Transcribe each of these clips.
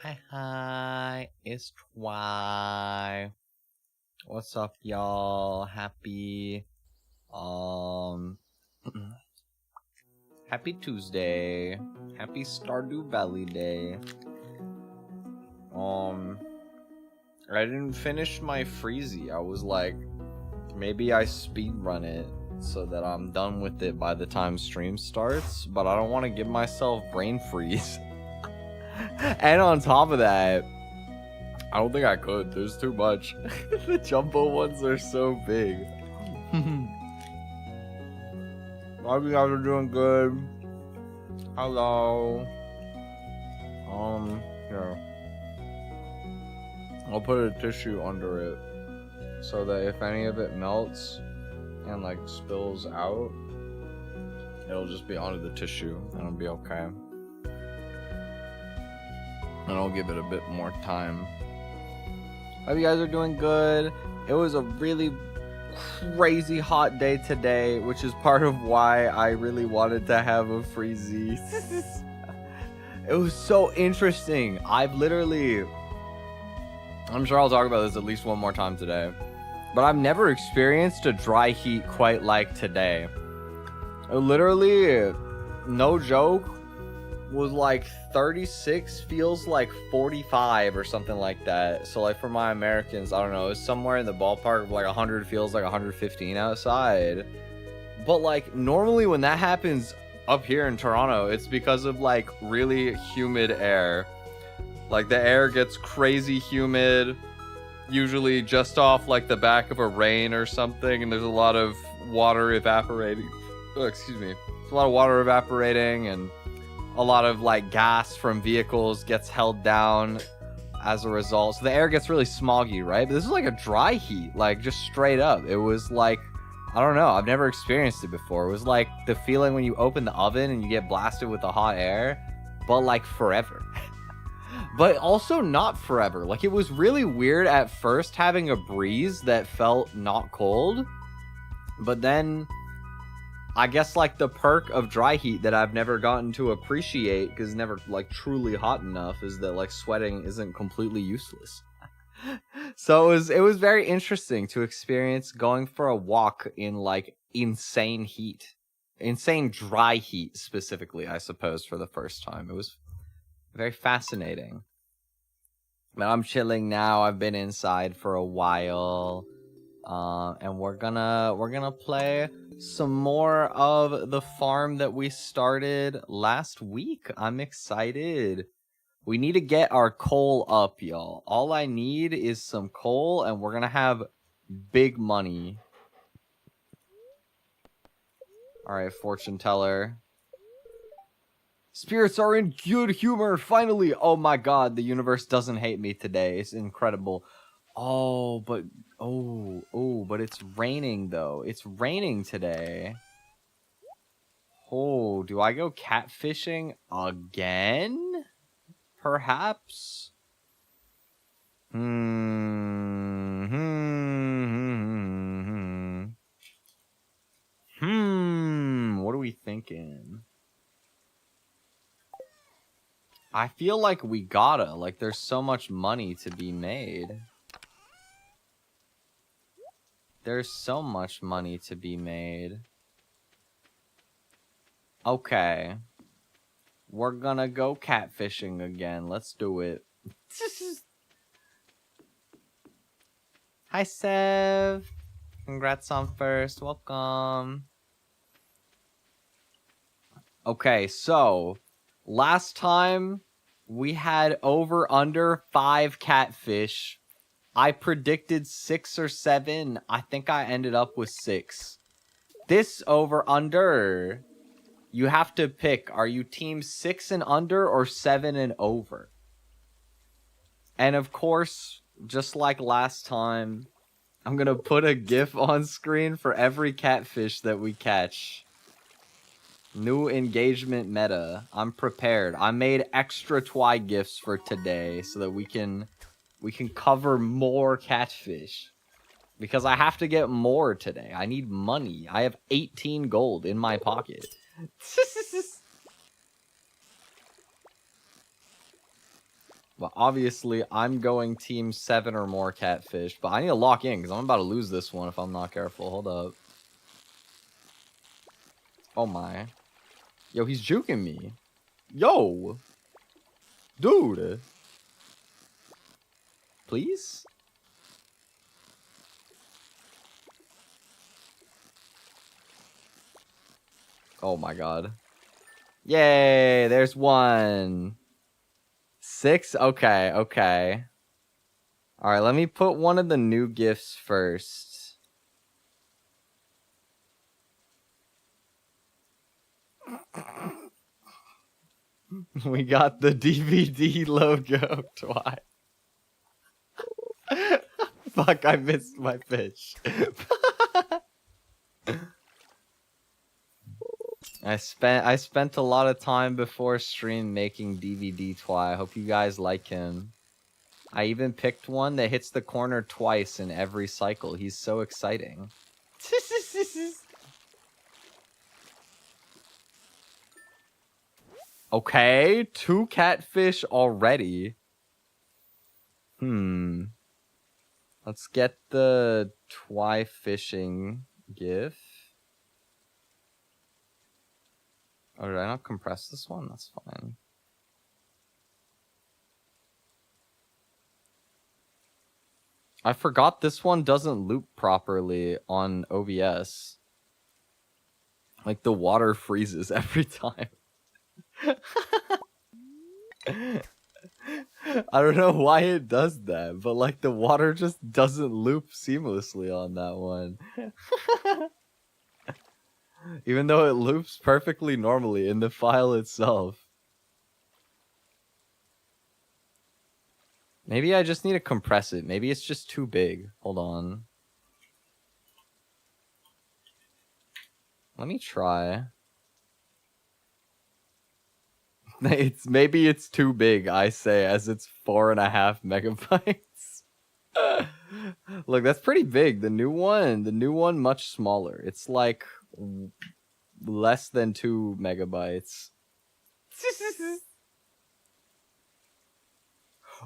Hi, it's Twi. What's up, y'all? Happy Tuesday. Happy Stardew Valley Day. I didn't finish my Freezy. I was like, maybe I speedrun it so that I'm done with it by the time stream starts, but I don't want to give myself brain freeze. And on top of that, I don't think I could. There's too much. The jumbo ones are so big. Hope you guys are doing good. Hello. Yeah. I'll put a tissue under it so that if any of it melts and like spills out, it'll just be under the tissue and it'll be okay. And I'll give it a bit more time. Hope you guys are doing good. It was a really crazy hot day today, which is part of why I really wanted to have a Freezy. It was so interesting. I'm sure I'll talk about this at least one more time today, but I've never experienced a dry heat quite like today. It literally, no joke, was like 36 feels like 45 or something like that. So like for my Americans, I don't know, it's somewhere in the ballpark of like 100 feels like 115 outside. But like normally when that happens up here in Toronto, it's because of like really humid air. Like the air gets crazy humid, usually just off like the back of a rain or something, and there's a lot of water evaporating. Oh, excuse me. There's a lot of water evaporating, and a lot of like gas from vehicles gets held down as a result. So the air gets really smoggy, right? But this is like a dry heat, like just straight up. It was like, I don't know, I've never experienced it before. It was like the feeling when you open the oven and you get blasted with the hot air, but like forever. But also not forever. Like it was really weird at first having a breeze that felt not cold, but then I guess like the perk of dry heat that I've never gotten to appreciate because it's never like truly hot enough is that like sweating isn't completely useless. So it was very interesting to experience going for a walk in like insane heat. Insane dry heat specifically, I suppose, for the first time. It was very fascinating. But I'm chilling now. I've been inside for a while. And we're gonna play some more of the farm that we started last week. I'm excited. We need to get our coal up, y'all. All I need is some coal, and we're gonna have big money. Alright, fortune teller. Spirits are in good humor, finally! Oh my god, the universe doesn't hate me today. It's incredible. Oh, but it's raining though. It's raining today. Oh, do I go catfishing again? Perhaps? What are we thinking? I feel like we gotta. Like, there's so much money to be made. There's so much money to be made. Okay. We're gonna go catfishing again. Let's do it. Hi, Sev. Congrats on first. Welcome. Okay, so last time we had over under 5 catfish. I predicted 6 or 7. I think I ended up with 6. This over under, you have to pick. Are you team 6 and under or 7 and over? And of course, just like last time, I'm going to put a GIF on screen for every catfish that we catch. New engagement meta. I'm prepared. I made extra Twi GIFs for today so that we can cover more catfish. Because I have to get more today. I need money. I have 18 gold in my pocket. Well, obviously, I'm going team 7 or more catfish, but I need to lock in because I'm about to lose this one if I'm not careful. Hold up. Oh my. Yo, he's juking me. Yo! Dude! Please? Oh my god. Yay! There's one. 6? Okay, okay. Alright, let me put one of the new gifts first. We got the DVD logo twice. Fuck, I missed my fish. I spent a lot of time before stream making DVD Twi. I hope you guys like him. I even picked one that hits the corner twice in every cycle. He's so exciting. Okay, 2 catfish already. Let's get the Twi fishing gif. Oh, did I not compress this one? That's fine. I forgot this one doesn't loop properly on OBS. Like, the water freezes every time. I don't know why it does that, but like the water just doesn't loop seamlessly on that one. Even though it loops perfectly normally in the file itself. Maybe I just need to compress it. Maybe it's just too big. Hold on. Let me try. Maybe it's too big, I say, as it's 4.5 megabytes. Look, that's pretty big. The new one much smaller. It's like less than 2 megabytes.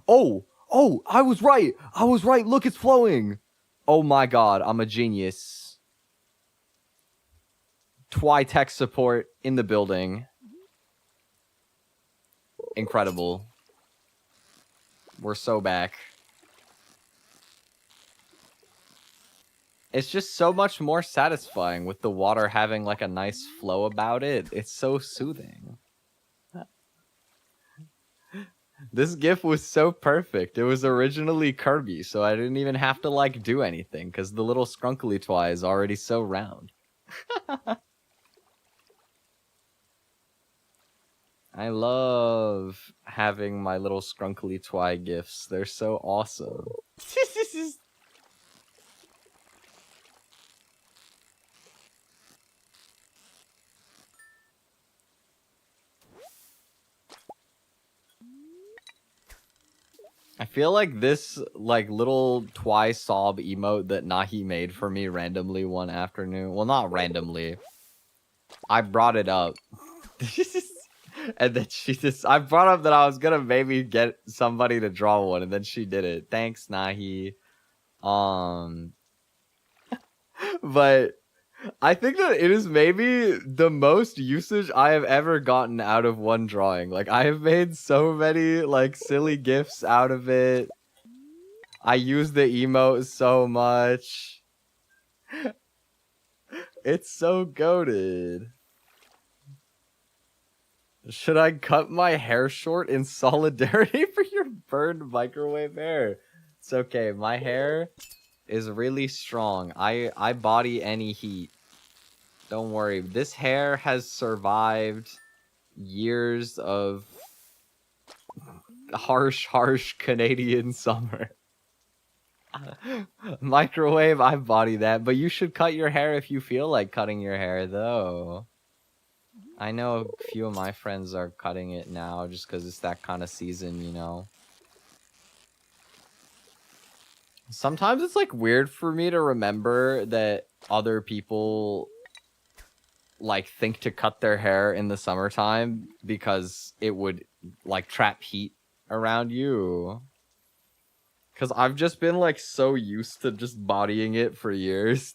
Oh, I was right. Look, it's flowing. Oh my god, I'm a genius. Twi tech support in the building. Incredible. We're so back. It's just so much more satisfying with the water having like a nice flow about it. It's so soothing. This GIF was so perfect. It was originally Kirby, so I didn't even have to like do anything because the little scrunkly Twi is already so round. I love having my little scrunkly Twi gifs. They're so awesome. I feel like this like little Twi sob emote that Nahi made for me randomly one afternoon. Well, not randomly. I brought it up. And then I brought up that I was gonna maybe get somebody to draw one, and then she did it. Thanks, Nahi. But I think that it is maybe the most usage I have ever gotten out of one drawing. Like, I have made so many, like, silly gifs out of it. I use the emote so much. It's so goated. Should I cut my hair short in solidarity for your burned microwave hair? It's okay. My hair is really strong. I body any heat. Don't worry. This hair has survived years of harsh Canadian summer. Microwave, I body that. But you should cut your hair if you feel like cutting your hair, though. I know a few of my friends are cutting it now just because it's that kind of season, you know. Sometimes it's like weird for me to remember that other people like think to cut their hair in the summertime because it would like trap heat around you. Because I've just been like so used to just bodying it for years.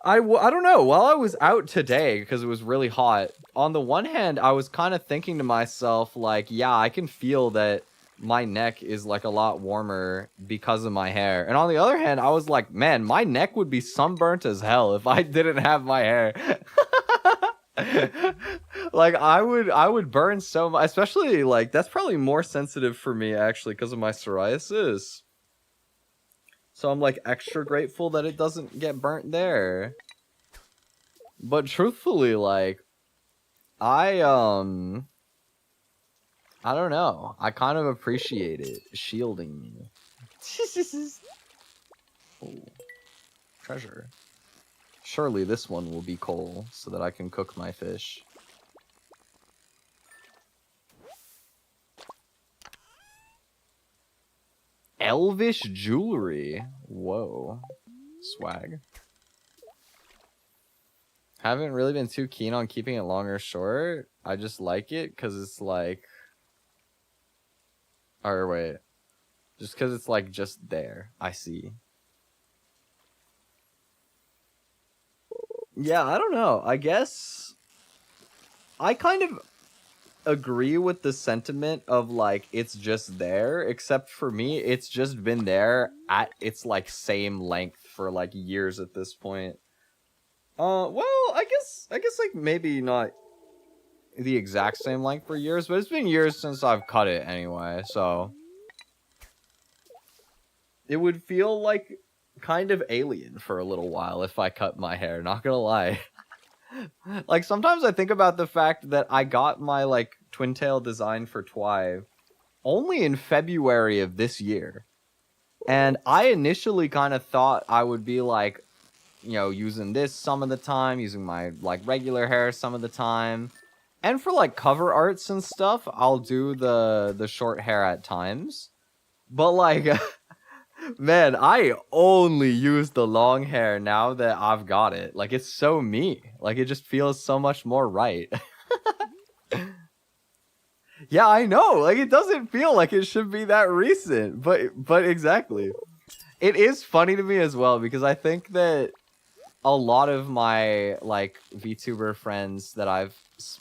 I don't know. While I was out today, because it was really hot, on the one hand, I was kind of thinking to myself, like, yeah, I can feel that my neck is like a lot warmer because of my hair. And on the other hand, I was like, man, my neck would be sunburnt as hell if I didn't have my hair. Like I would burn so much, especially like that's probably more sensitive for me actually because of my psoriasis. So I'm like extra grateful that it doesn't get burnt there. But truthfully, like I don't know. I kind of appreciate it shielding me. Ooh, treasure. Surely this one will be coal so that I can cook my fish. Elvish jewelry. Whoa. Swag. Haven't really been too keen on keeping it long or short. I just like it because it's like... Or wait. Just because it's like just there. I see. Yeah, I don't know. I guess... I kind of agree with the sentiment of like it's just there, except for me it's just been there at its like same length for like years at this point. Well, I guess like maybe not the exact same length for years, but it's been years since I've cut it anyway, so it would feel like kind of alien for a little while if I cut my hair, not gonna lie. Like, sometimes I think about the fact that I got my, like, twin tail design for Twi only in February of this year. And I initially kind of thought I would be, like, you know, using this some of the time, using my, like, regular hair some of the time. And for, like, cover arts and stuff, I'll do the short hair at times. But, like... Man, I only use the long hair now that I've got it. Like, it's so me. Like, it just feels so much more right. Yeah, I know. Like, it doesn't feel like it should be that recent. But exactly. It is funny to me as well, because I think that a lot of my, like, VTuber friends that I've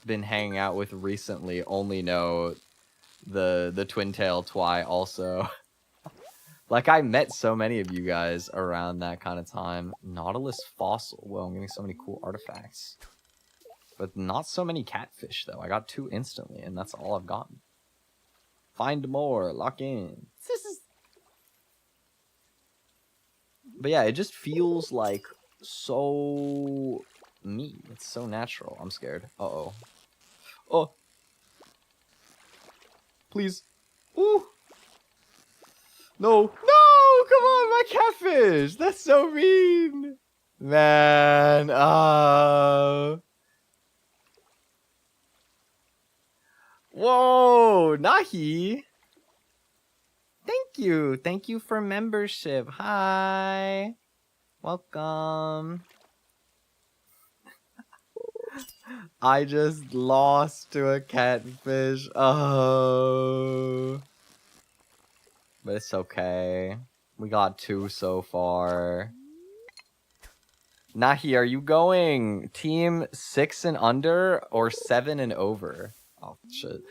been hanging out with recently only know the twin tail Twi also. Like, I met so many of you guys around that kind of time. Nautilus fossil. Whoa, I'm getting so many cool artifacts. But not so many catfish, though. I got 2 instantly, and that's all I've gotten. Find more. Lock in. But yeah, it just feels like so me. It's so natural. I'm scared. Uh-oh. Oh. Please. Ooh. No, no, come on, my catfish. That's so mean. Man, Whoa, Nahi. Thank you for membership. Hi. Welcome. I just lost to a catfish. Oh. But it's okay. We got 2 so far. Nahi, are you going team 6 and under or 7 and over? Oh, shit.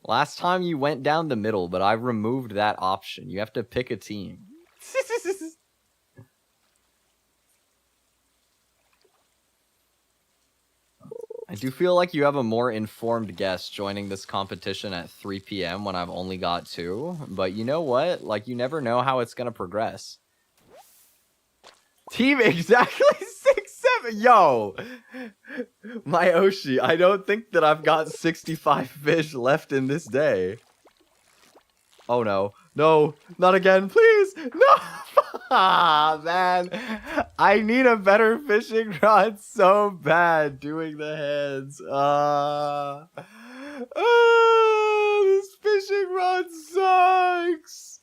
Last time you went down the middle, but I removed that option. You have to pick a team. I do feel like you have a more informed guest joining this competition at 3 p.m. when I've only got 2. But you know what? Like, you never know how it's going to progress. Team exactly 6, 7. Yo! My Oshi, I don't think that I've got 65 fish left in this day. Oh, no. No, not again, please. No! Ah, man. I need a better fishing rod so bad doing the hands. This fishing rod sucks.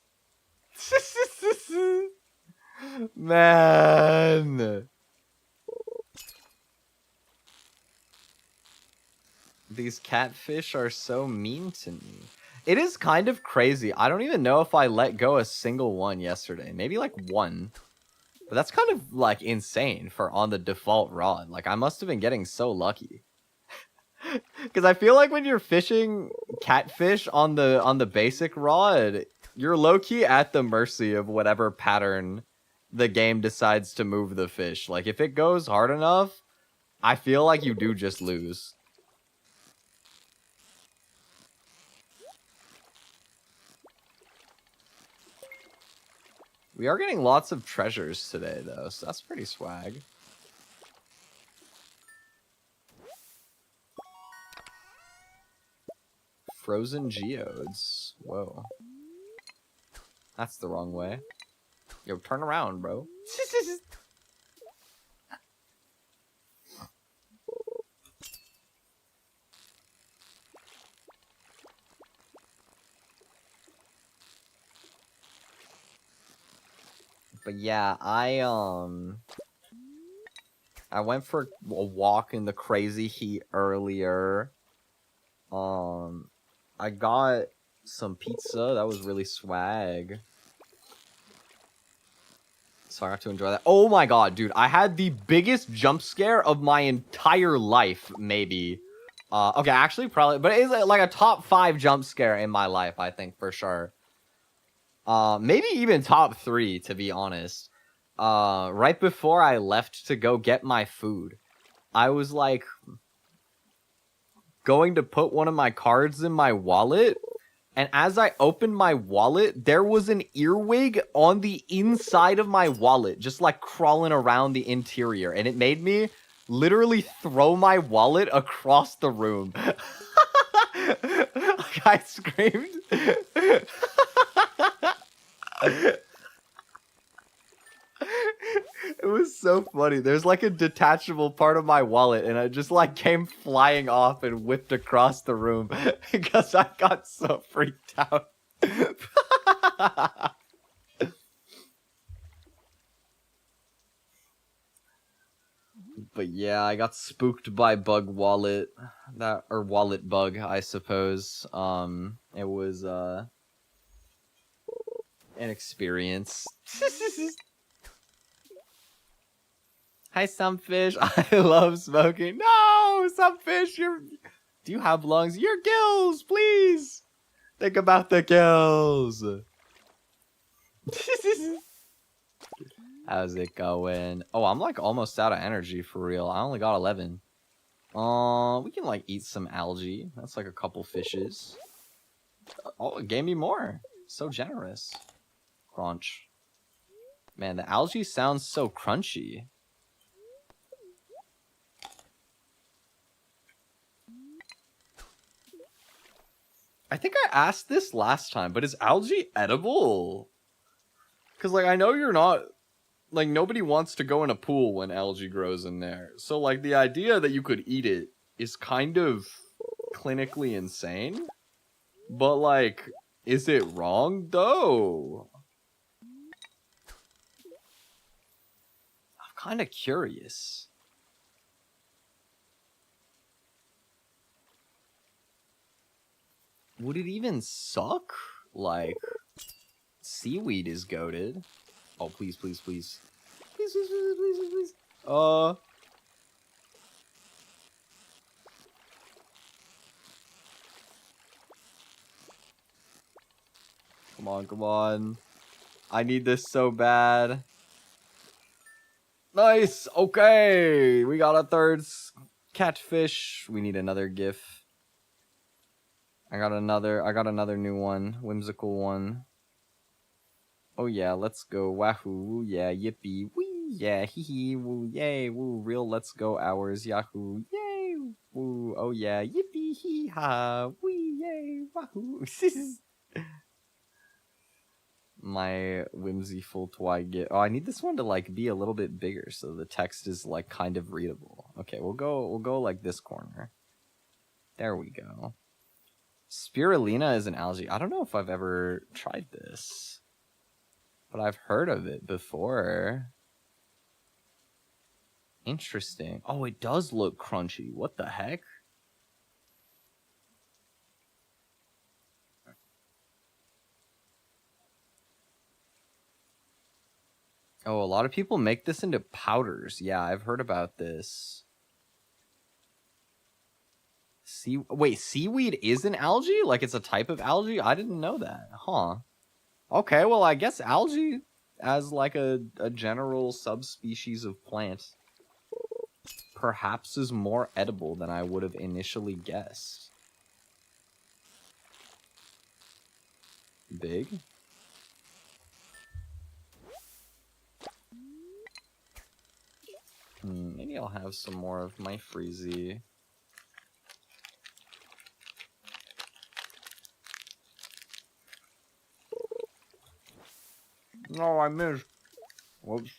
Man. These catfish are so mean to me. It is kind of crazy. I don't even know if I let go a single one yesterday. Maybe like one. But that's kind of like insane for on the default rod. Like I must have been getting so lucky. Because I feel like when you're fishing catfish on the basic rod, you're low-key at the mercy of whatever pattern the game decides to move the fish. Like if it goes hard enough, I feel like you do just lose. We are getting lots of treasures today, though, so that's pretty swag. Frozen geodes. Whoa. That's the wrong way. Yo, turn around, bro. But yeah, I went for a walk in the crazy heat earlier. I got some pizza. That was really swag. So I got to enjoy that. Oh my god, dude. I had the biggest jump scare of my entire life, maybe. Okay, actually, probably. But it's like a top 5 jump scare in my life, I think, for sure. Maybe even top 3, to be honest. Right before I left to go get my food, I was like going to put one of my cards in my wallet, and as I opened my wallet, there was an earwig on the inside of my wallet, just like crawling around the interior, and it made me literally throw my wallet across the room. Like, I screamed. It was so funny. There's like a detachable part of my wallet, and I just like came flying off and whipped across the room because I got so freaked out. But yeah, I got spooked by bug wallet, or wallet bug, I suppose. It was an experience. Hi, Sunfish. I love smoking. No, Sunfish, do you have lungs? Your gills, please. Think about the gills. How's it going? Oh, I'm like almost out of energy for real. I only got 11. We can like eat some algae. That's like a couple fishes. Oh, it gave me more. So generous. Crunch. Man, the algae sounds so crunchy. I think I asked this last time, but is algae edible? Because, like, I know you're not... Like, nobody wants to go in a pool when algae grows in there. So, like, the idea that you could eat it is kind of clinically insane. But, like, is it wrong, though? I'm kind of curious. Would it even suck? Like, seaweed is goated. Oh, please, please, please. Please, please, please, please, please, please. Come on, come on. I need this so bad. Nice! Okay! We got a third catfish. We need another GIF. I got another new one. Whimsical one. Oh yeah, let's go. Wahoo, yeah, yippee, wee, yeah, hee hee, woo, yay, woo, real let's go hours, yahoo, yay, woo, oh yeah, yippee, hee ha, wee, yay, wahoo. My whimsyful Twi get. Oh, I need this one to like be a little bit bigger so the text is like kind of readable. Okay, we'll go like this corner. There we go. Spirulina is an algae. I don't know if I've ever tried this, but I've heard of it before. Interesting. Oh, it does look crunchy. What the heck? Oh, a lot of people make this into powders. Yeah, I've heard about this. Wait, seaweed is an algae? Like it's a type of algae? I didn't know that. Huh. Okay, well, I guess algae as like a general subspecies of plant perhaps is more edible than I would have initially guessed. Big? Maybe I'll have some more of my Freezy. No, I missed. Whoops.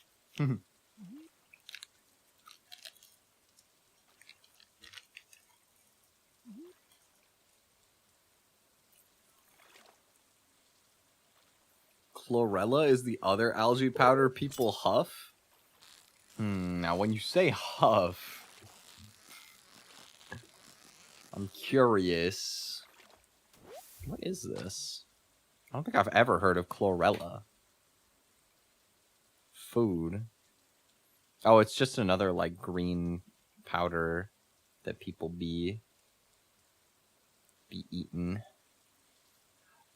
Chlorella is the other algae powder people huff? Now when you say huff, I'm curious. What is this? I don't think I've ever heard of chlorella. Food. Oh, it's just another, like, green powder that people be eating.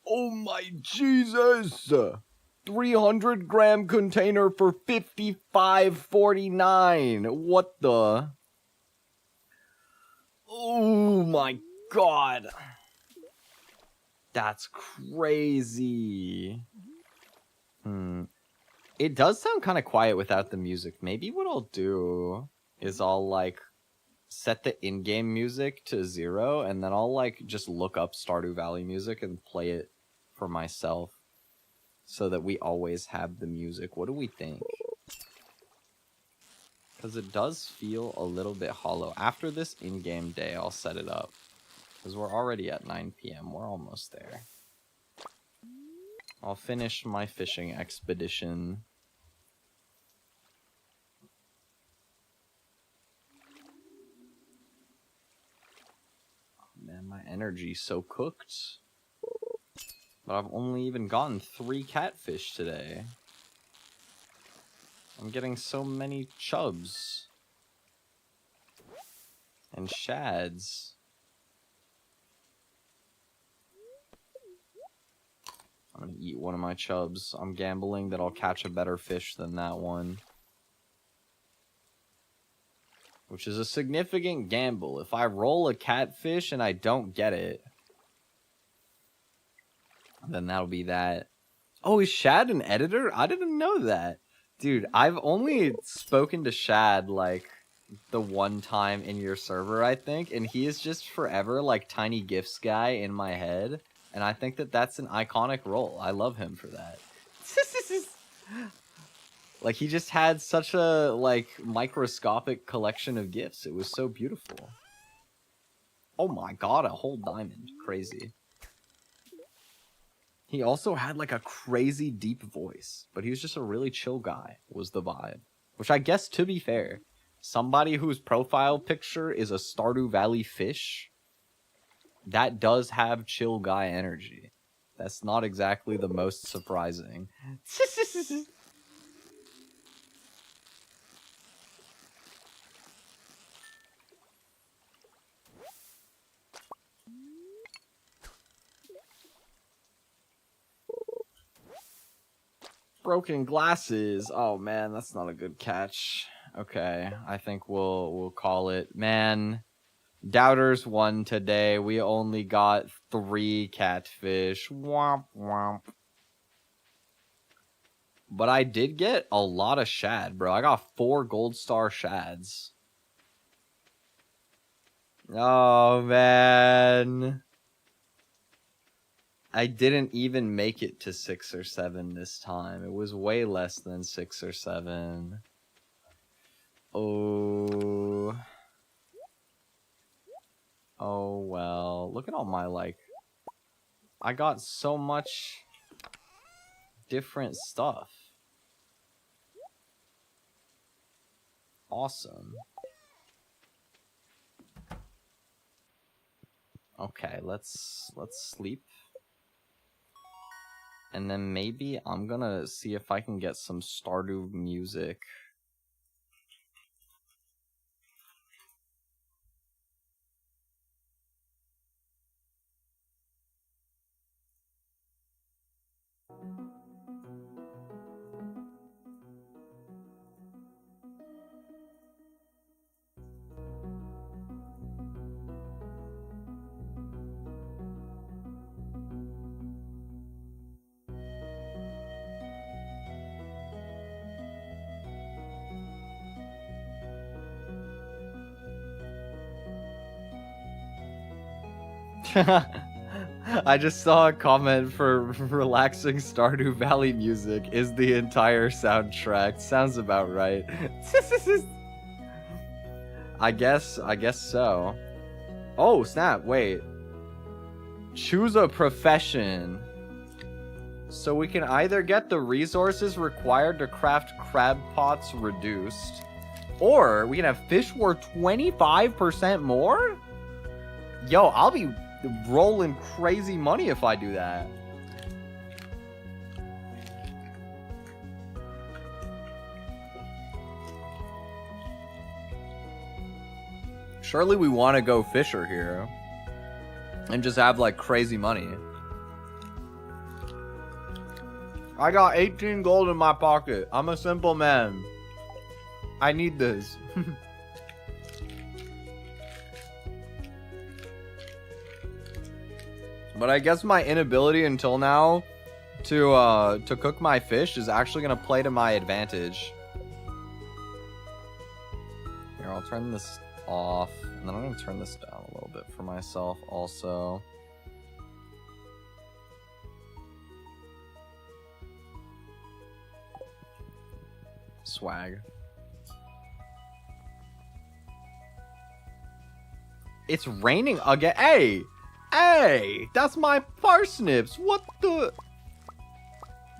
Oh my Jesus! 300-gram container for $55.49. What the? Oh my God. That's crazy. It does sound kind of quiet without the music. Maybe what I'll do is I'll, like, set the in-game music to 0, and then I'll, like, just look up Stardew Valley music and play it for myself so that we always have the music. What do we think? Because it does feel a little bit hollow. After this in-game day, I'll set it up. Because we're already at 9 p.m. We're almost there. I'll finish my fishing expedition. Man, my energy's so cooked. But I've only even gotten 3 catfish today. I'm getting so many chubs. And shads. I'm gonna eat one of my chubs. I'm gambling that I'll catch a better fish than that one. Which is a significant gamble. If I roll a catfish and I don't get it, then that'll be that. Oh, is Shad an editor? I didn't know that. Dude, I've only spoken to Shad, like, the one time in your server, I think, and he is just forever, like, Tiny Gifts guy in my head, and I think that that's an iconic role. I love him for that. Like, he just had such a, like, microscopic collection of gifts. It was so beautiful. Oh my God, a whole diamond. Crazy. He also had, like, a crazy deep voice, but he was just a really chill guy, was the vibe. Which I guess, to be fair, somebody whose profile picture is a Stardew Valley fish, that does have chill guy energy. That's not exactly the most surprising. Broken glasses. Oh man, that's not a good catch. Okay, I think we'll call it. Man, Doubters won today. We only got 3 catfish. Womp womp. But I did get a lot of shad, bro. I got 4 gold star shads. Oh man. I didn't even make it to 6 or 7 this time. It was way less than 6 or 7. Oh. Oh, well. Look at all my, like... I got so much different stuff. Awesome. Okay, let's sleep. And then maybe I'm gonna see if I can get some Stardew music. I just saw a comment for relaxing Stardew Valley music is the entire soundtrack. Sounds about right. I guess so. Oh, snap, wait. Choose a profession. So we can either get the resources required to craft crab pots reduced, or we can have fish worth 25% more? Yo, I'll be rolling crazy money if I do that. Surely we want to go fisher here and just have like crazy money. I got 18 gold in my pocket. I'm a simple man. I need this. But I guess my inability until now to cook my fish is actually gonna play to my advantage. Here, I'll turn this off, and then I'm gonna turn this down a little bit for myself also. Swag. It's raining again. Hey, that's my parsnips. What the?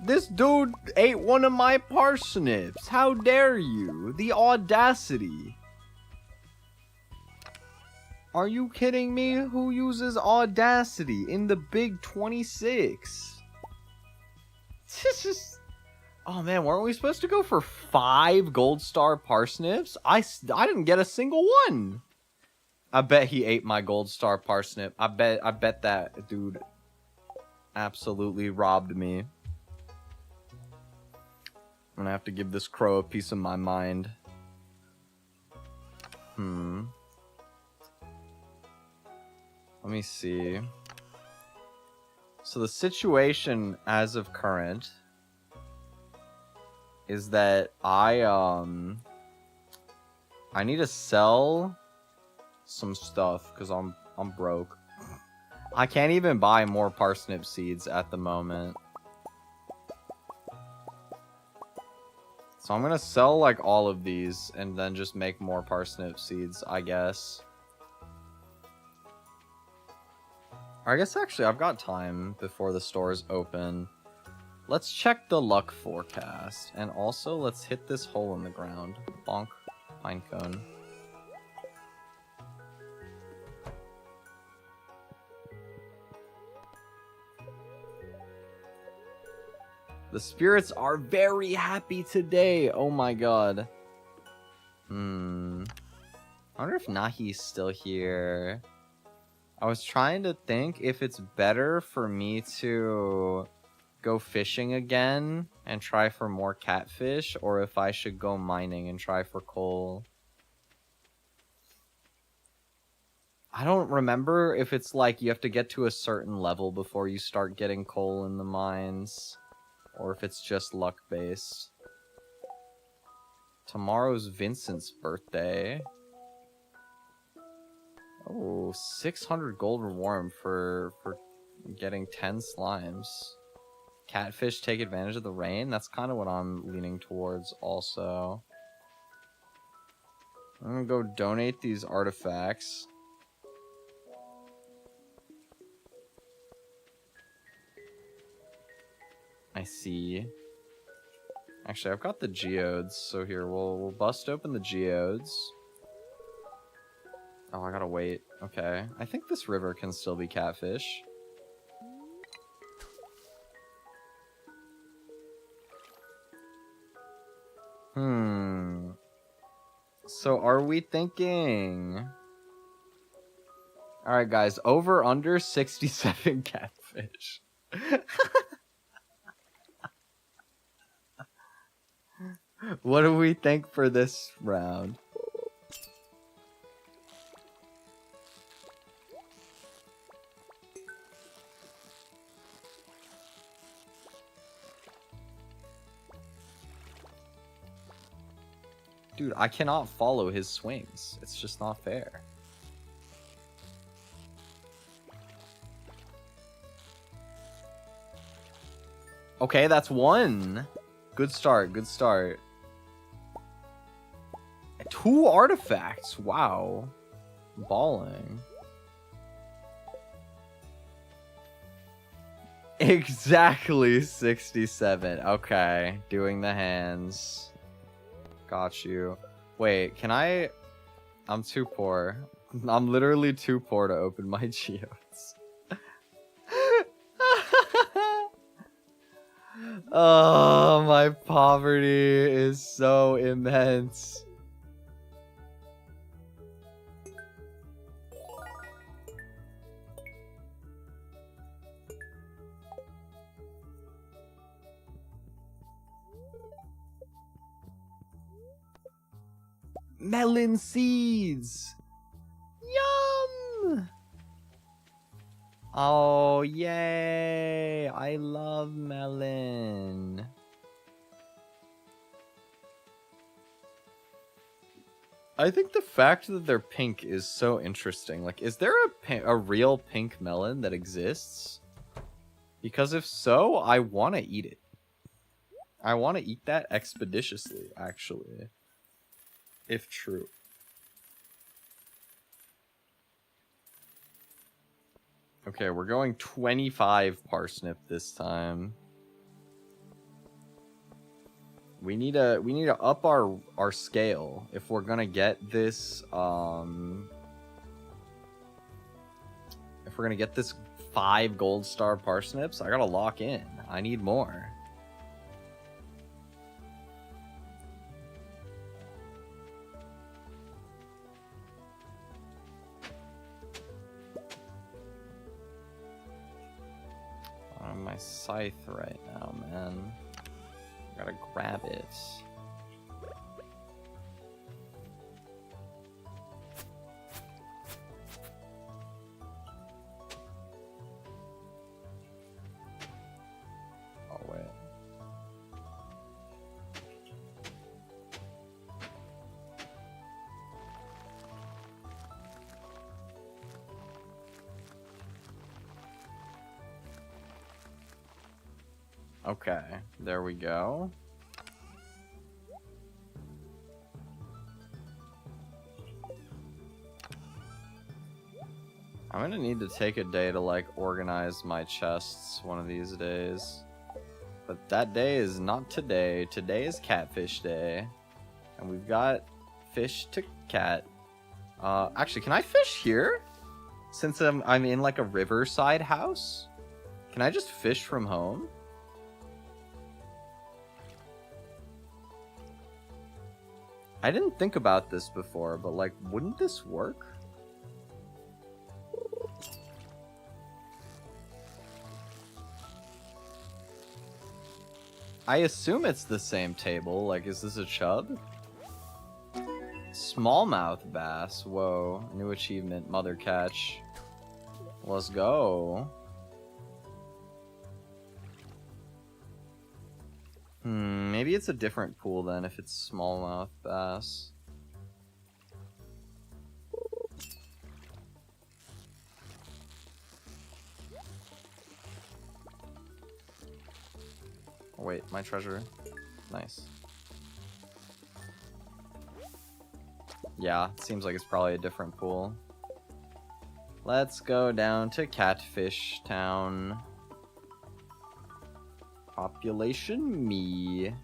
This dude ate one of my parsnips. How dare you? The audacity. Are you kidding me? Who uses audacity in the big 26? Oh man, weren't we supposed to go for 5 gold star parsnips? I didn't get a single one. I bet he ate my gold star parsnip. I bet that dude absolutely robbed me. I'm gonna have to give this crow a piece of my mind. Let me see. So the situation as of current is that I need to sell some stuff because I'm broke. I can't even buy more parsnip seeds at the moment. So I'm gonna sell like all of these and then just make more parsnip seeds, I guess. I guess actually I've got time before the stores open. Let's check the luck forecast, and also let's hit this hole in the ground. Bonk. Pinecone. The spirits are very happy today. Oh my god. I wonder if Nahi's still here. I was trying to think if it's better for me to go fishing again and try for more catfish, or if I should go mining and try for coal. I don't remember if it's like you have to get to a certain level before you start getting coal in the mines, or if it's just luck based. Tomorrow's Vincent's birthday. Oh, 600 gold reward for getting 10 slimes. Catfish take advantage of the rain? That's kind of what I'm leaning towards also. I'm gonna go donate these artifacts. I see. Actually, I've got the geodes, so here, we'll bust open the geodes. Oh, I gotta wait. Okay. I think this river can still be catfish. So are we thinking... Alright, guys. Over, under 67 catfish. What do we think for this round? Dude, I cannot follow his swings. It's just not fair. Okay, that's one. Good start, good start. 2 artifacts. Wow. Balling. Exactly 67. Okay. Doing the hands. Got you. Wait, can I... I'm too poor. I'm literally too poor to open my geodes. Oh, my poverty is so immense. Melon seeds! Yum! Oh, yay! I love melon. I think the fact that they're pink is so interesting. Like, is there a real pink melon that exists? Because if so, I want to eat it. I want to eat that expeditiously, actually. If true. Okay, we're going 25 parsnip this time. We need to up our scale if we're gonna get this if we're gonna get this 5 gold star parsnips. I gotta lock in. I need more. On my scythe right now, man. Gotta grab it. Oh, wait. Okay, there we go. I'm gonna need to take a day to like organize my chests one of these days. But that day is not today. Today is catfish day. And we've got fish to cat. Actually, can I fish here? Since I'm in like a riverside house? Can I just fish from home? I didn't think about this before, but like, wouldn't this work? I assume it's the same table. Like, is this a chub? Smallmouth bass. Whoa. New achievement. Mother catch. Let's go. Maybe it's a different pool then if it's smallmouth bass. Oh, wait, my treasure. Nice. Yeah, seems like it's probably a different pool. Let's go down to Catfish Town. Population me.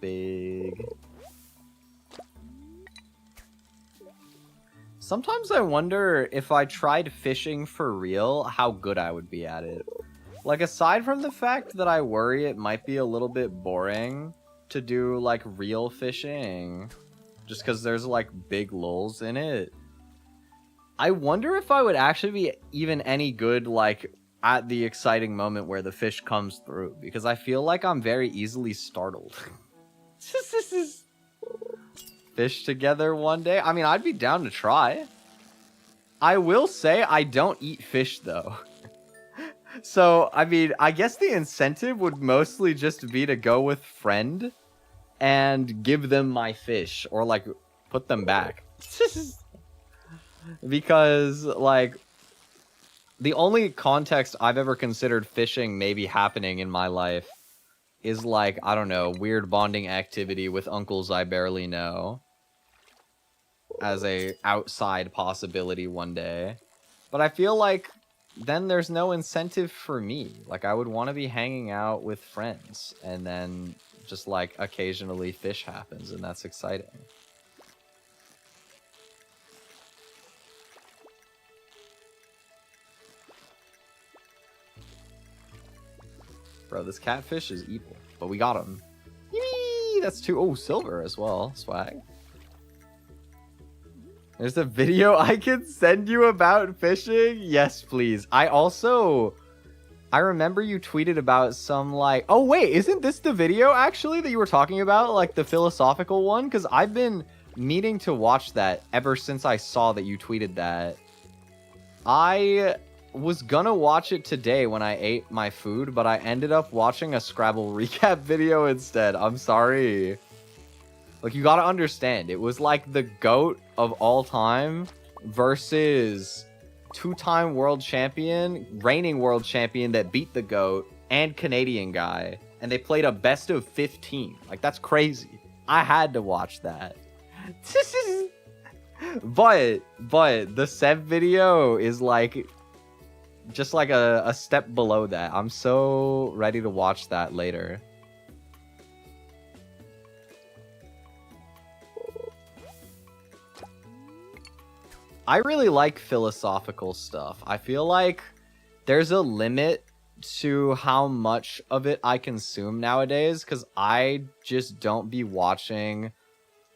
big. Sometimes I wonder if I tried fishing for real, how good I would be at it. Like, aside from the fact that I worry it might be a little bit boring to do, like, real fishing, just because there's, like, big lulls in it, I wonder if I would actually be even any good, like, at the exciting moment where the fish comes through, because I feel like I'm very easily startled. Fish together one day? I mean, I'd be down to try. I will say I don't eat fish, though. So, I mean, I guess the incentive would mostly just be to go with friend and give them my fish, or, like, put them back. Because, like, the only context I've ever considered fishing maybe happening in my life is, like, I don't know, weird bonding activity with uncles I barely know as a outside possibility one day. But I feel like then there's no incentive for me. Like, I would want to be hanging out with friends, and then just, like, occasionally fish happens, and that's exciting. Bro, this catfish is evil, but we got him. Yee! That's two. Oh, silver as well. Swag. There's a video I can send you about fishing? Yes, please. I remember you tweeted about some, like... Oh, wait, isn't this the video, actually, that you were talking about? Like, the philosophical one? Because I've been meaning to watch that ever since I saw that you tweeted that. I was gonna watch it today when I ate my food, but I ended up watching a Scrabble recap video instead. I'm sorry. Like, you gotta understand, it was like the GOAT of all time versus two-time world champion, reigning world champion that beat the GOAT, and Canadian guy. And they played a best of 15. Like, that's crazy. I had to watch that. But the Seb video is like, just like a step below that. I'm so ready to watch that later. I really like philosophical stuff. I feel like there's a limit to how much of it I consume nowadays, because I just don't be watching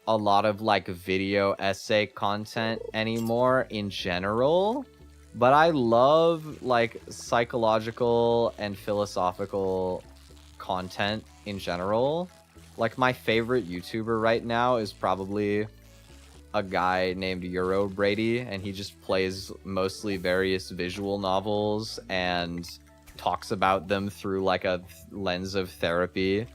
a lot of, like, video essay content anymore in general. But I love, like, psychological and philosophical content in general. Like, my favorite YouTuber right now is probably a guy named Euro Brady, and he just plays mostly various visual novels and talks about them through, like, a lens of therapy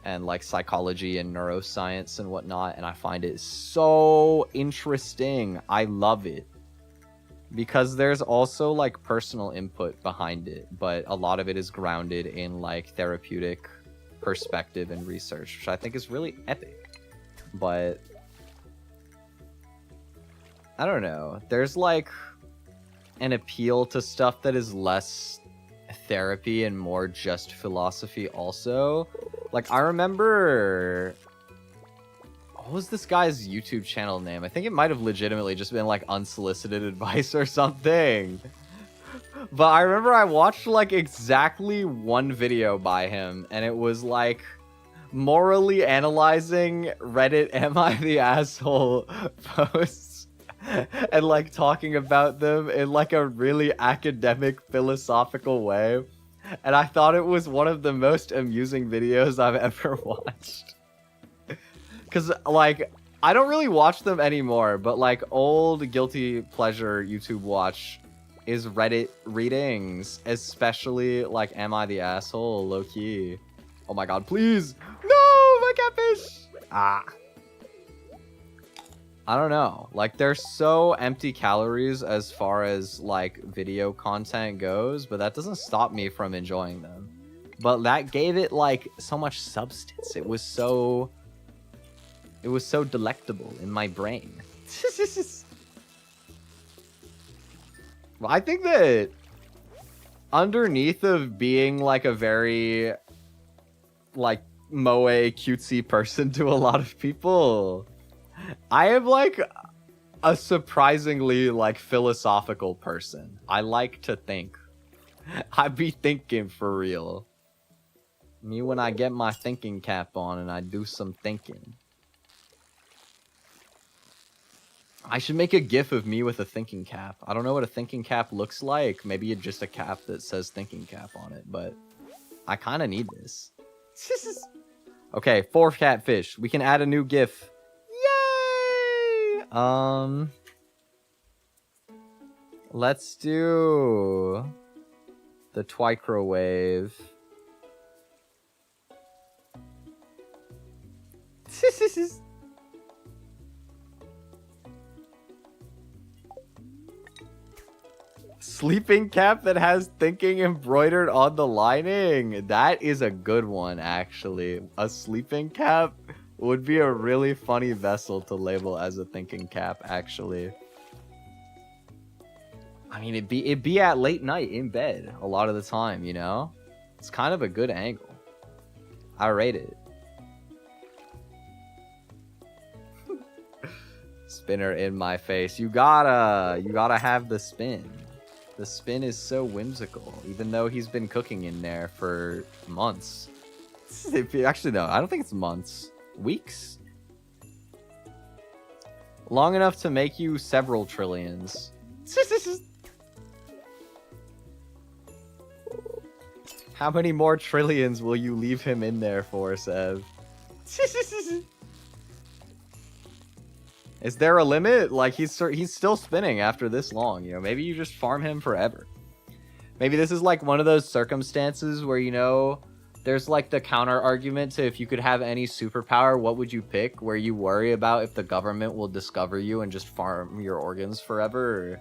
and, like, psychology and neuroscience and whatnot, and I find it so interesting. I love it. Because there's also, like, personal input behind it, but a lot of it is grounded in, like, therapeutic perspective and research, which I think is really epic. But I don't know. There's, like, an appeal to stuff that is less therapy and more just philosophy also. Like, I remember... What was this guy's YouTube channel name? I think it might have legitimately just been, like, unsolicited advice or something. But I remember I watched, like, exactly one video by him, and it was, like, morally analyzing Reddit Am I the Asshole posts. And, like, talking about them in, like, a really academic, philosophical way. And I thought it was one of the most amusing videos I've ever watched. Because, like, I don't really watch them anymore, but, like, old guilty pleasure YouTube watch is Reddit readings, especially, like, Am I the Asshole, low-key. Oh my god, please! No, my catfish! Ah. I don't know. Like, they're so empty calories as far as, like, video content goes, but that doesn't stop me from enjoying them. But that gave it, like, so much substance. It was so delectable in my brain. Well, I think that underneath of being, like, a very, like, moe cutesy person to a lot of people. I am like a surprisingly like philosophical person. I like to think. I be thinking for real. Me when I get my thinking cap on and I do some thinking. I should make a gif of me with a thinking cap. I don't know what a thinking cap looks like. Maybe it's just a cap that says thinking cap on it, but I kind of need this. Okay, 4 catfish. We can add a new gif. Yay! Let's do the Twicrowave. Sleeping cap that has thinking embroidered on the lining. That is a good one, actually. A sleeping cap would be a really funny vessel to label as a thinking cap, actually. I mean, it'd be at late night in bed a lot of the time, you know? It's kind of a good angle. I rate it. Spinner in my face. You gotta have the spin. The spin is so whimsical, even though he's been cooking in there for months. Actually, no, I don't think it's months. Weeks? Long enough to make you several trillions. How many more trillions will you leave him in there for, Sev? Is there a limit? Like, he's still spinning after this long, you know? Maybe you just farm him forever. Maybe this is like one of those circumstances where, you know, there's like the counter argument to if you could have any superpower, what would you pick? Where you worry about if the government will discover you and just farm your organs forever. Or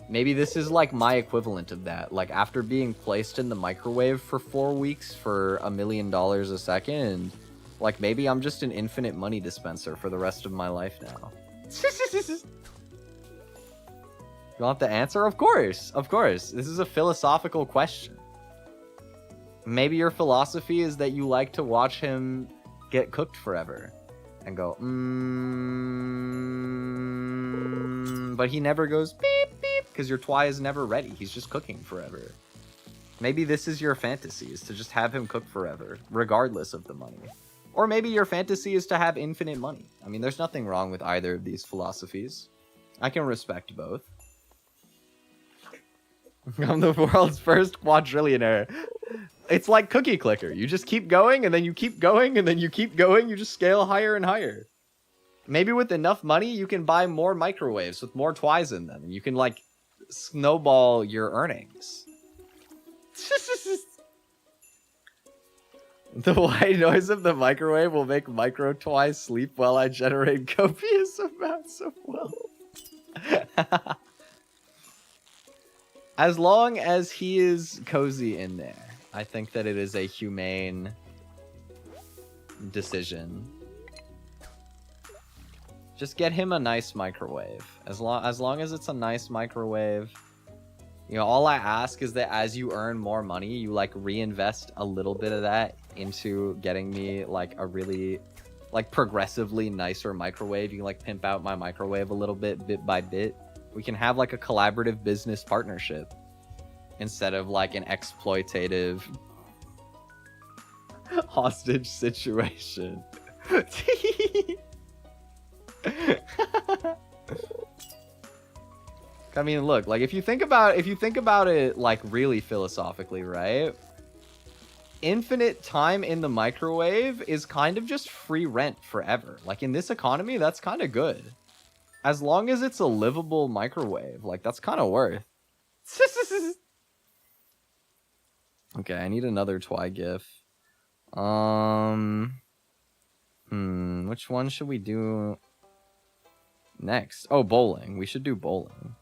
maybe this is like my equivalent of that. Like, after being placed in the microwave for 4 weeks for $1 million a second, like, maybe I'm just an infinite money dispenser for the rest of my life now. You want the answer? Of course. Of course. This is a philosophical question. Maybe your philosophy is that you like to watch him get cooked forever. And go, but he never goes beep, beep, because your Twi is never ready. He's just cooking forever. Maybe this is your fantasy, is to just have him cook forever, regardless of the money. Or maybe your fantasy is to have infinite money. I mean, there's nothing wrong with either of these philosophies. I can respect both. I'm the world's first quadrillionaire. It's like Cookie Clicker. You just keep going, and then you keep going, and then you keep going. You just scale higher and higher. Maybe with enough money, you can buy more microwaves with more Twis in them. And you can, like, snowball your earnings. The white noise of the microwave will make micro Twi sleep while I generate copious amounts of wealth. As long as he is cozy in there, I think that it is a humane decision. Just get him a nice microwave. As long as it's a nice microwave. You know, all I ask is that as you earn more money, you like reinvest a little bit of that into getting me like a really like progressively nicer microwave. You can like pimp out my microwave a little bit by bit. We can have like a collaborative business partnership instead of like an exploitative hostage situation. I mean, look, like if you think about it like really philosophically, right? Infinite time in the microwave is kind of just free rent forever. Like in this economy, that's kind of good. As long as it's a livable microwave, like that's kind of worth. Okay, I need another Twi gif. Which one should we do next? Oh, bowling. We should do bowling.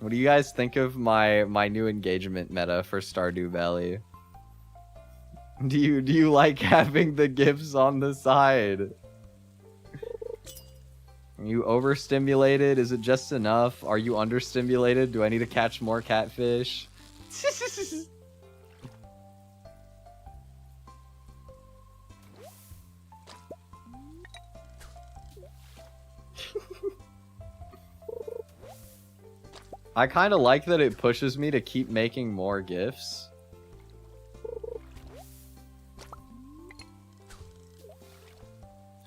What do you guys think of my new engagement meta for Stardew Valley? Do you like having the gifts on the side? Are you overstimulated? Is it just enough? Are you understimulated? Do I need to catch more catfish? I kind of like that it pushes me to keep making more gifts.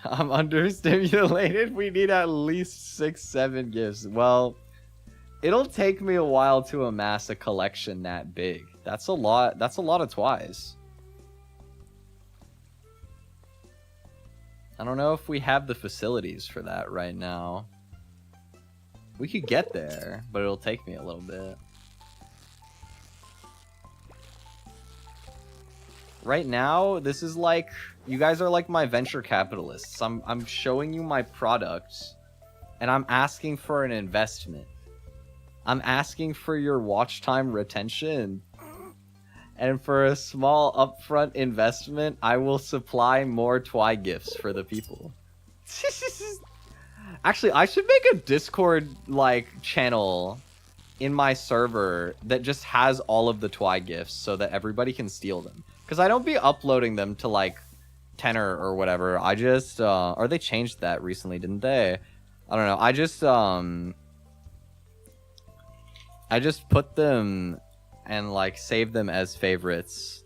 I'm understimulated. We need at least 6-7 gifts. Well, it'll take me a while to amass a collection that big. That's a lot. That's a lot of Twi's. I don't know if we have the facilities for that right now. We could get there, but it'll take me a little bit. Right now, this is like, you guys are like my venture capitalists. I'm showing you my product, and I'm asking for an investment. I'm asking for your watch time retention. And for a small upfront investment, I will supply more Twi gifts for the people. Actually, I should make a Discord like channel in my server that just has all of the Twi gifts so that everybody can steal them. Because I don't be uploading them to like Tenor or whatever. I just or they changed that recently, didn't they? I don't know. I just put them and like save them as favorites.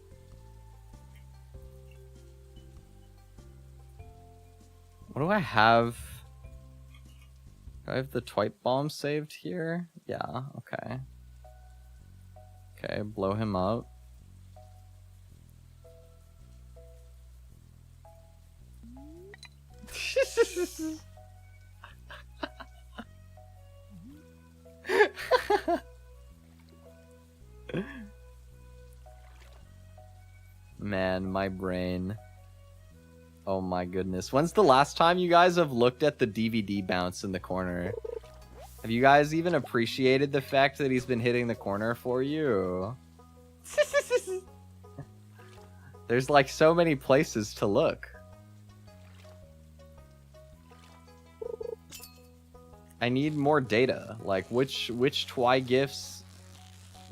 What do I have? Do I have the Twipe bomb saved here? Yeah, okay. Okay, blow him up. Man, my brain. Oh my goodness. When's the last time you guys have looked at the DVD bounce in the corner? Have you guys even appreciated the fact that he's been hitting the corner for you? There's like so many places to look. I need more data. Like which Twi gifts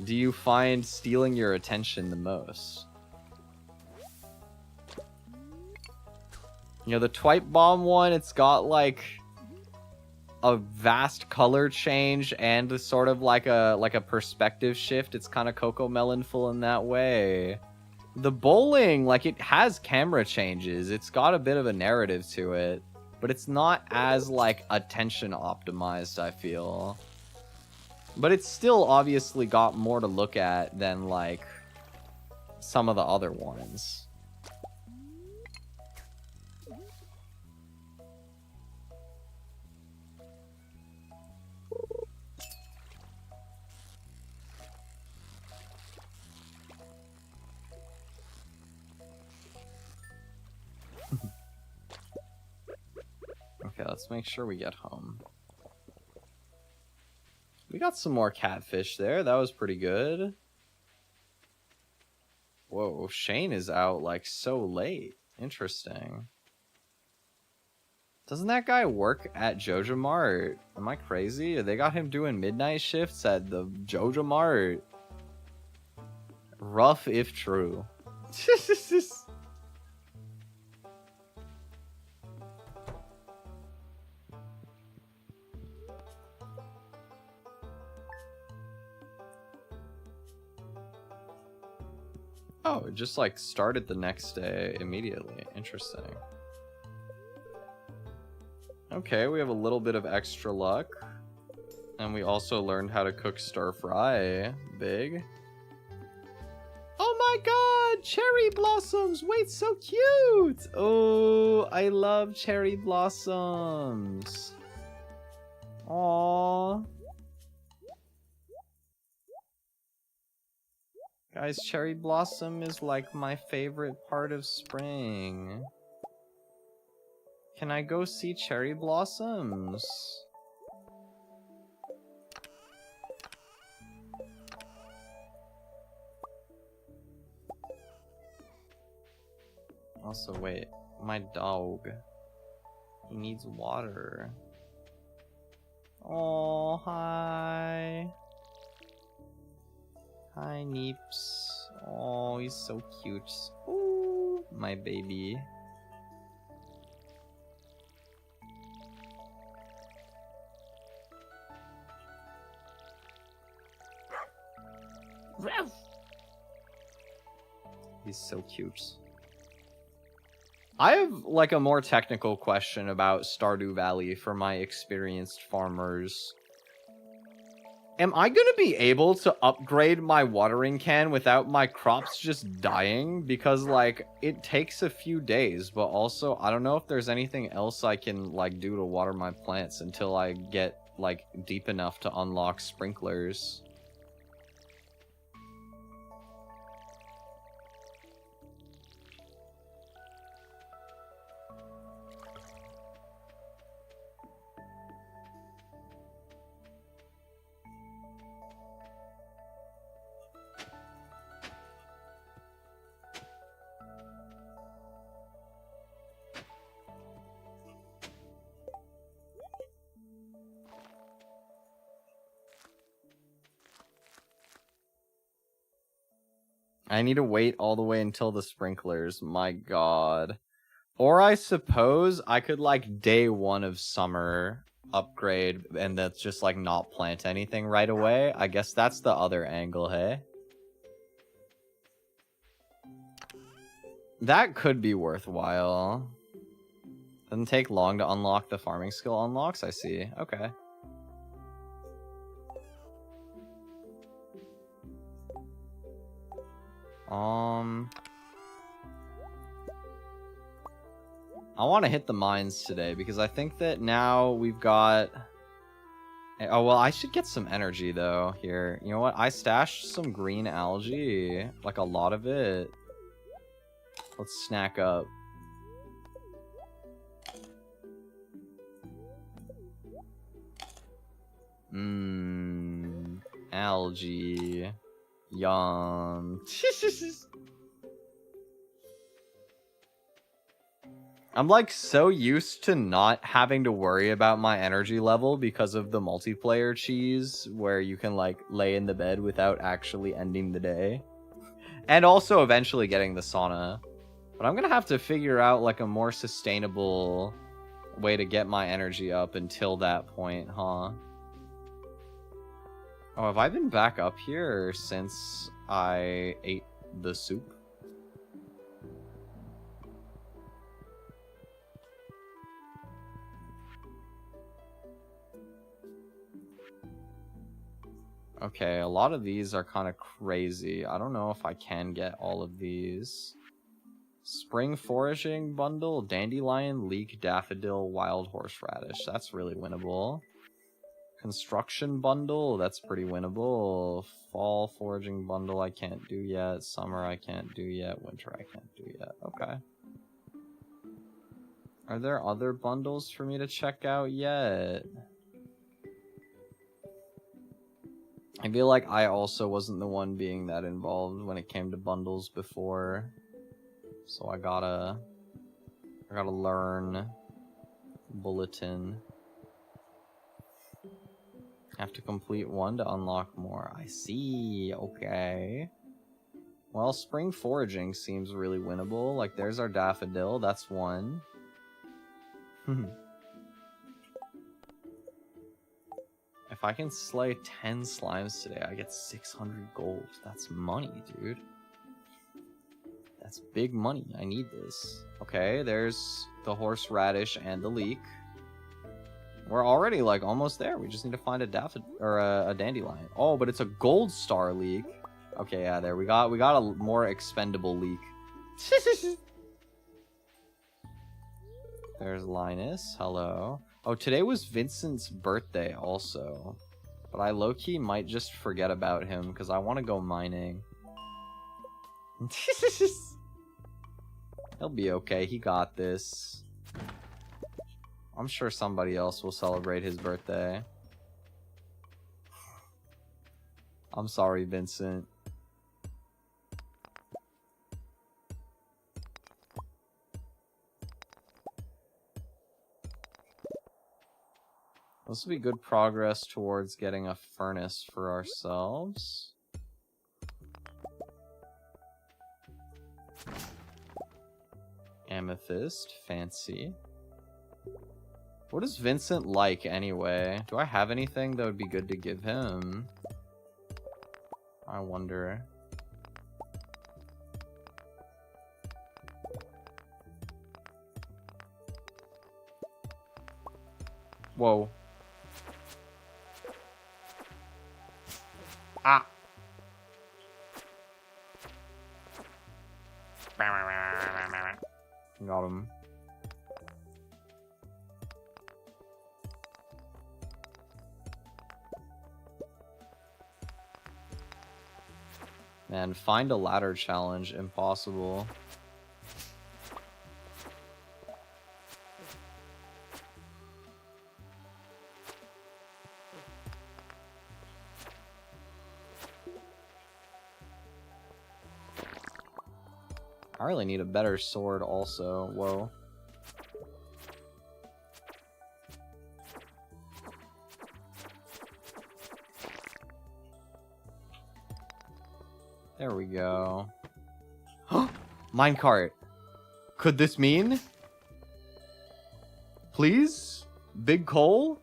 do you find stealing your attention the most? You know, the Twipe bomb one, it's got like a vast color change and sort of like a perspective shift. It's kind of Coco Melonful in that way. The bowling, like it has camera changes. It's got a bit of a narrative to it, but it's not as like attention optimized, I feel. But it's still obviously got more to look at than like some of the other ones. Okay, let's make sure we get home. We got some more catfish there. That was pretty good. Whoa, Shane is out like so late. Interesting. Doesn't that guy work at Joja Mart? Am I crazy? They got him doing midnight shifts at the Joja Mart. Rough if true. Oh, it just like started the next day immediately. Interesting. Okay, we have a little bit of extra luck. And we also learned how to cook stir fry. Big. Oh my god! Cherry blossoms! Wait, so cute! Oh, I love cherry blossoms. Aww. Guys, cherry blossom is like my favorite part of spring. Can I go see cherry blossoms? Also, wait. My dog. He needs water. Oh, hi. Hi, Neeps. Oh, he's so cute. Ooh, my baby. He's so cute. I have like a more technical question about Stardew Valley for my experienced farmers. Am I gonna be able to upgrade my watering can without my crops just dying? Because like it takes a few days, but also I don't know if there's anything else I can like do to water my plants until I get like deep enough to unlock sprinklers. I need to wait all the way until the sprinklers. My god. Or I suppose I could like day one of summer upgrade and that's just like not plant anything right away. I guess that's the other angle, hey? That could be worthwhile. Doesn't take long to unlock the farming skill unlocks, I see. Okay. I want to hit the mines today because I think that now we've got... Oh, well, I should get some energy, though, here. You know what? I stashed some green algae. Like, a lot of it. Let's snack up. Algae. Yum. I'm like so used to not having to worry about my energy level because of the multiplayer cheese where you can like lay in the bed without actually ending the day. And also eventually getting the sauna. But I'm gonna have to figure out like a more sustainable way to get my energy up until that point, huh? Oh, have I been back up here since I ate the soup? Okay, a lot of these are kind of crazy. I don't know if I can get all of these. Spring foraging bundle, dandelion, leek, daffodil, wild horseradish. That's really winnable. Construction bundle, that's pretty winnable. Fall foraging bundle, I can't do yet. Summer, I can't do yet. Winter, I can't do yet. Okay. Are there other bundles for me to check out yet? I feel like I also wasn't the one being that involved when it came to bundles before. So I gotta learn. Bulletin. Have to complete one to unlock more. I see. Okay. Well, spring foraging seems really winnable. Like, there's our daffodil. That's one. If I can slay 10 slimes today, I get 600 gold. That's money, dude. That's big money. I need this. Okay, there's the horseradish and the leek. We're already like almost there. We just need to find a daffodil or a dandelion. Oh, but it's a gold star leek. Okay, yeah, there we got a more expendable leek. There's Linus. Hello. Oh, today was Vincent's birthday also. But I low-key might just forget about him because I want to go mining. He'll be okay. He got this. I'm sure somebody else will celebrate his birthday. I'm sorry, Vincent. This will be good progress towards getting a furnace for ourselves. Amethyst, fancy. What is Vincent like anyway? Do I have anything that would be good to give him? I wonder. Whoa. Ah. Got him. Man, find a ladder challenge, impossible. I really need a better sword also. Whoa. There we go. Minecart. Could this mean? Please? Big coal?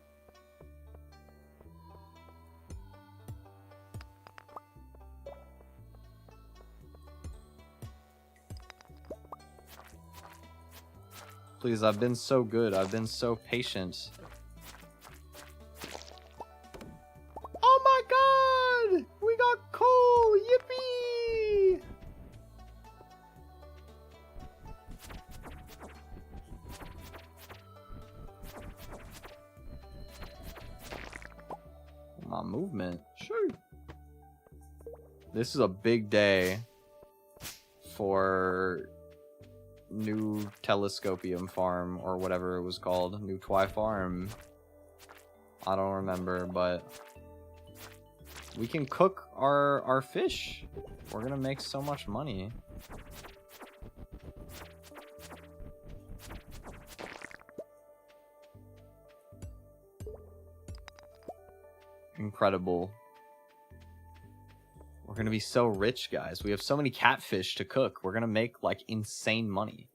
Please, I've been so good. I've been so patient. Oh my god! We got coal! Yippee! My movement. Sure. This is a big day for New Telescopium farm, or whatever it was called. New Twi farm. I don't remember, but we can cook our fish. We're gonna make so much money. Incredible. We're gonna be so rich, guys. We have so many catfish to cook. We're gonna make, like, insane money.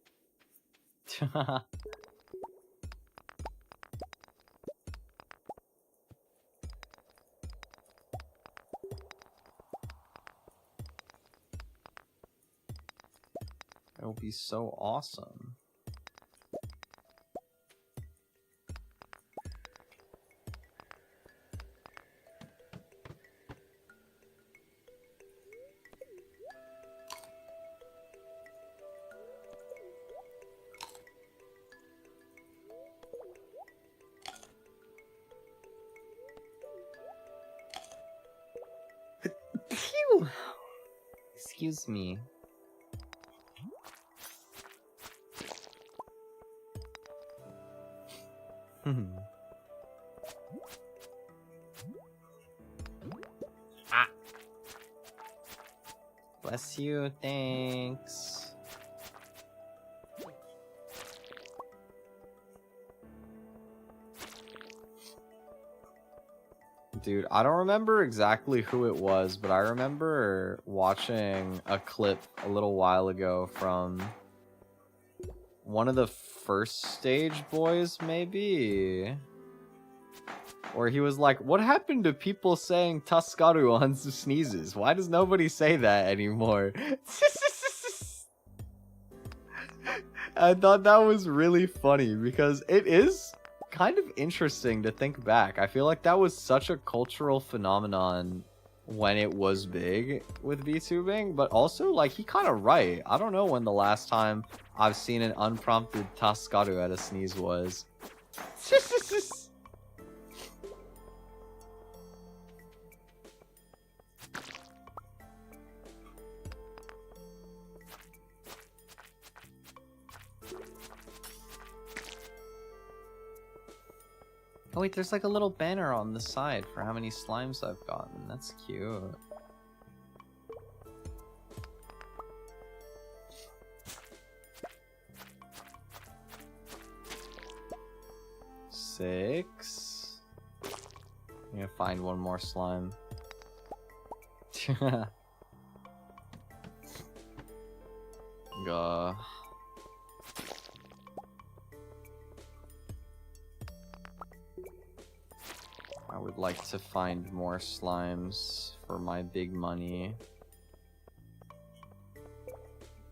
It'll be so awesome. Excuse me. Ah. Bless you, thanks. Dude, I don't remember exactly who it was, but I remember watching a clip a little while ago from one of the first stage boys, maybe? Where he was like, what happened to people saying Taskaru on sneezes? Why does nobody say that anymore? I thought that was really funny because it is kind of interesting to think back. I feel like that was such a cultural phenomenon when it was big with VTubing, but also, like, he kind of right. I don't know when the last time I've seen an unprompted Taskaru at a sneeze was. Oh wait, there's like a little banner on the side for how many slimes I've gotten. That's cute. Six. to find one more slime. Gah. I would like to find more slimes for my big money.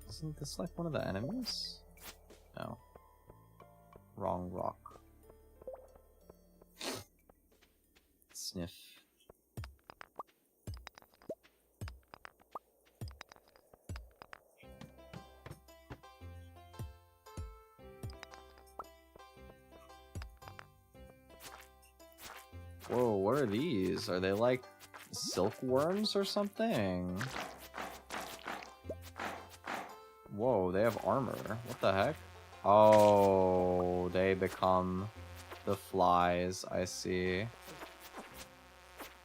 Isn't this like one of the enemies? No. Wrong rock. Sniff. Whoa, what are these? Are they like silkworms or something? Whoa, they have armor. What the heck? Oh, they become the flies, I see.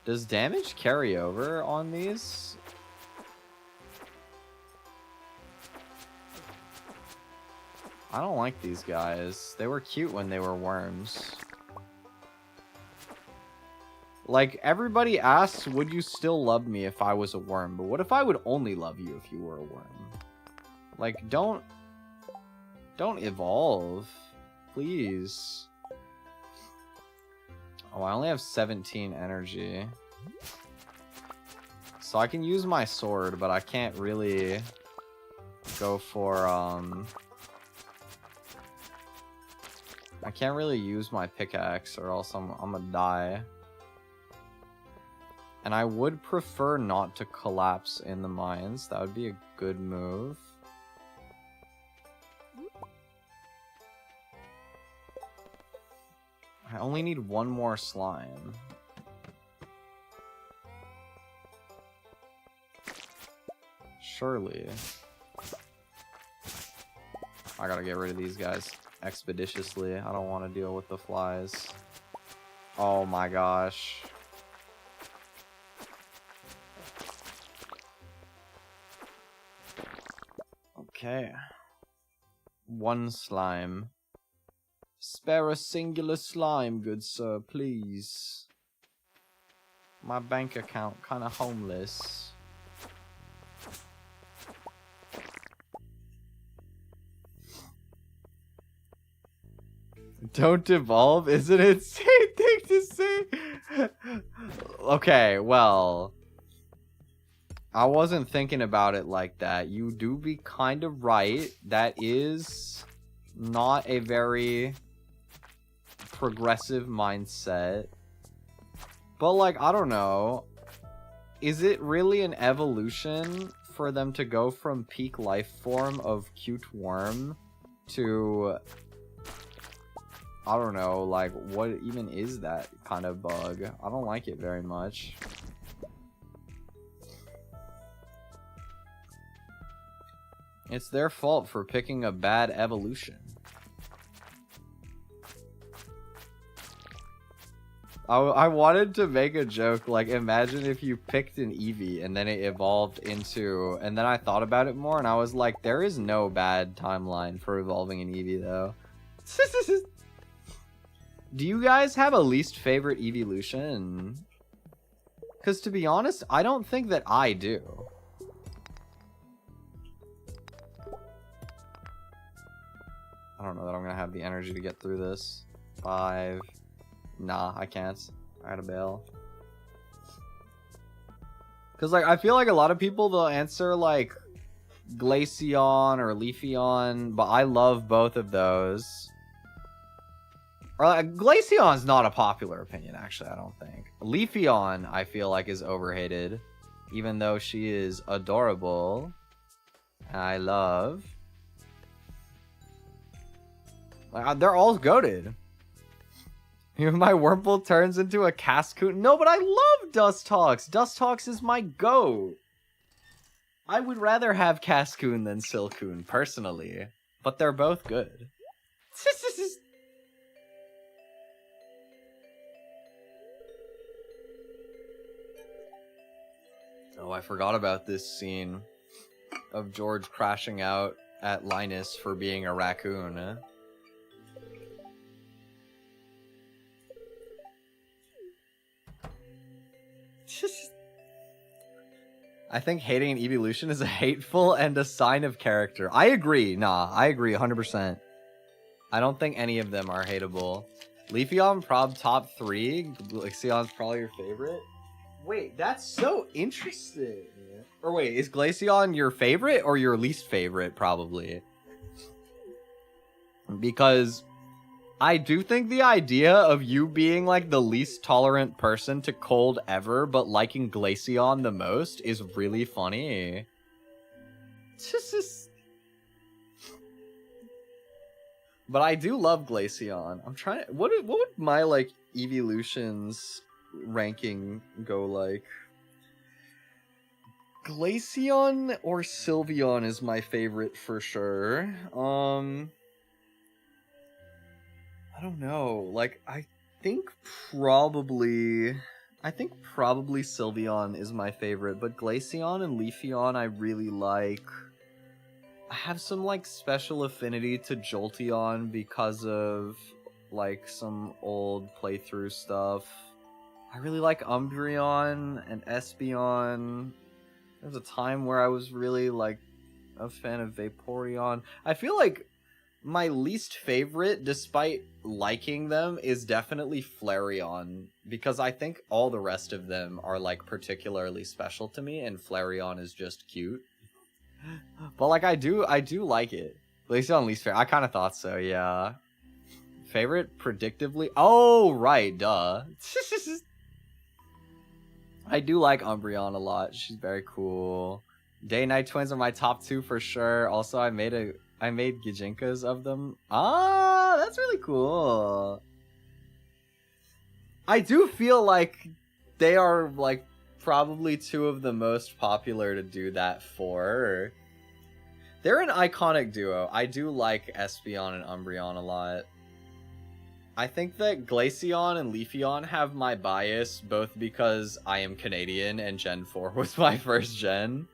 Does damage carry over on these? I don't like these guys. They were cute when they were worms. Like, everybody asks, would you still love me if I was a worm? But what if I would only love you if you were a worm? Like, don't evolve. Please. Oh, I only have 17 energy. So I can use my sword, but I can't really go for, I can't really use my pickaxe or else I'm gonna die. And I would prefer not to collapse in the mines. That would be a good move. I only need one more slime. Surely. I gotta get rid of these guys expeditiously. I don't want to deal with the flies. Oh my gosh. Okay. One slime. Spare a singular slime, good sir, please. My bank account kinda homeless. Don't evolve? Is it an insane thing to say? Okay, well, I wasn't thinking about it like that. You do be kind of right. That is not a very progressive mindset. But, like, I don't know. Is it really an evolution for them to go from peak life form of cute worm to, I don't know, like, what even is that kind of bug? I don't like it very much. It's their fault for picking a bad evolution. I wanted to make a joke, like, imagine if you picked an Eevee and then it evolved into, and then I thought about it more and I was like, there is no bad timeline for evolving an Eevee, though. Do you guys have a least favorite evolution? Because to be honest, I don't think that I do. I don't know that I'm gonna have the energy to get through this. 5. Nah, I can't. I gotta bail. Because, like, I feel like a lot of people, they'll answer, like, Glaceon or Leafeon, but I love both of those. Or, like, Glaceon's not a popular opinion, actually, I don't think. Leafeon, I feel like, is overhated, even though she is adorable. I love. Like, they're all goated. My Wurmple turns into a Cascoon. No, but I love Dusthawks. Dusthawks is my goat. I would rather have Cascoon than Silcoon, personally. But they're both good. Oh, I forgot about this scene of George crashing out at Linus for being a raccoon. I think hating an evolution is a hateful and a sign of character. I agree. Nah, I agree 100%. I don't think any of them are hateable. Leafeon prob top 3. Glaceon's probably your favorite. Wait, that's so interesting. Or wait, is Glaceon your favorite or your least favorite, probably? Because I do think the idea of you being like the least tolerant person to cold ever, but liking Glaceon the most is really funny. But I do love Glaceon. I'm trying to... What would my, like, evolutions ranking go like? Glaceon or Sylveon is my favorite for sure. I don't know. Like, I think probably Sylveon is my favorite, but Glaceon and Leafeon I really like. I have some, like, special affinity to Jolteon because of, like, some old playthrough stuff. I really like Umbreon and Espeon. There was a time where I was really, like, a fan of Vaporeon. I feel like my least favorite, despite liking them, is definitely Flareon, because I think all the rest of them are, like, particularly special to me, and Flareon is just cute. But, like, I do like it. Glaceon least favorite. I kind of thought so, yeah. Favorite, predictably? Oh, right, duh. I do like Umbreon a lot. She's very cool. Day-Night Twins are my top 2 for sure. Also, I made Gijinkas of them. Ah, that's really cool. I do feel like they are, like, probably 2 of the most popular to do that for. They're an iconic duo. I do like Espeon and Umbreon a lot. I think that Glaceon and Leafeon have my bias, both because I am Canadian and Gen 4 was my first gen.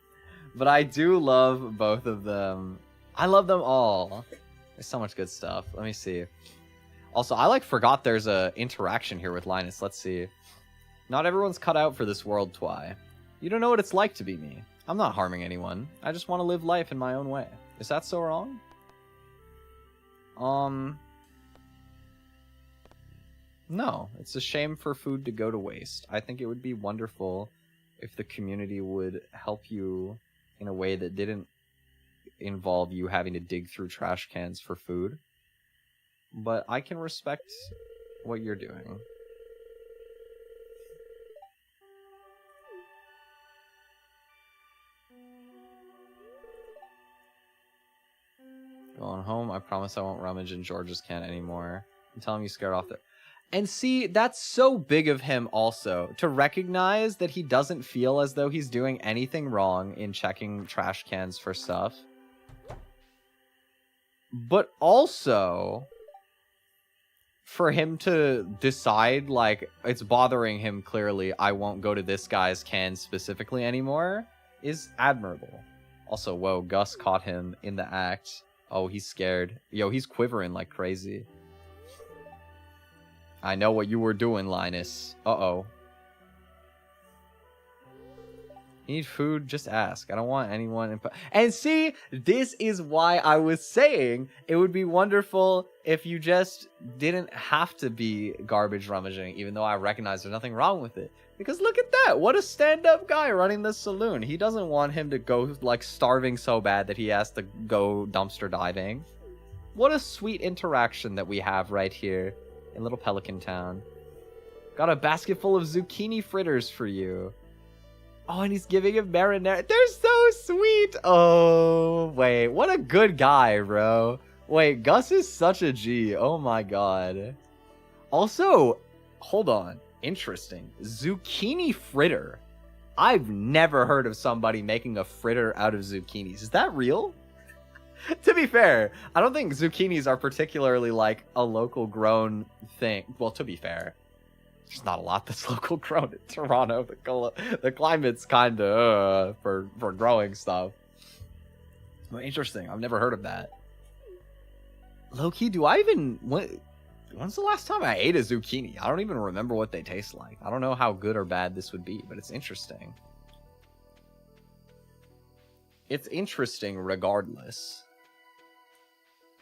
But I do love both of them. I love them all. There's so much good stuff. Let me see. Also, I, like, forgot there's a interaction here with Linus. Let's see. Not everyone's cut out for this world, Twi. You don't know what it's like to be me. I'm not harming anyone. I just want to live life in my own way. Is that so wrong? No. It's a shame for food to go to waste. I think it would be wonderful if the community would help you in a way that didn't involve you having to dig through trash cans for food. But I can respect what you're doing. Going home, I promise I won't rummage in George's can anymore. And tell him you scared off there. And see, that's so big of him also, to recognize that he doesn't feel as though he's doing anything wrong in checking trash cans for stuff. But also, for him to decide, like, it's bothering him clearly, I won't go to this guy's can specifically anymore, is admirable. Also, whoa, Gus caught him in the act. Oh, he's scared. Yo, he's quivering like crazy. I know what you were doing, Linus. Uh-oh. You need food? Just ask. I don't want anyone... And see, this is why I was saying it would be wonderful if you just didn't have to be garbage rummaging, even though I recognize there's nothing wrong with it. Because look at that! What a stand-up guy running this saloon. He doesn't want him to go, like, starving so bad that he has to go dumpster diving. What a sweet interaction that we have right here in Little Pelican Town. Got a basket full of zucchini fritters for you. Oh, and he's giving him marinara. They're so sweet! Oh, wait. What a good guy, bro. Wait, Gus is such a G. Oh my god. Also, hold on. Interesting. Zucchini fritter. I've never heard of somebody making a fritter out of zucchinis. Is that real? To be fair, I don't think zucchinis are particularly, like, a local grown thing. Well, to be fair, there's not a lot that's local grown in Toronto. The climate's kind of for growing stuff. Well, interesting. I've never heard of that. Low-key, do I even... When's the last time I ate a zucchini? I don't even remember what they taste like. I don't know how good or bad this would be, but it's interesting. it's interesting regardless.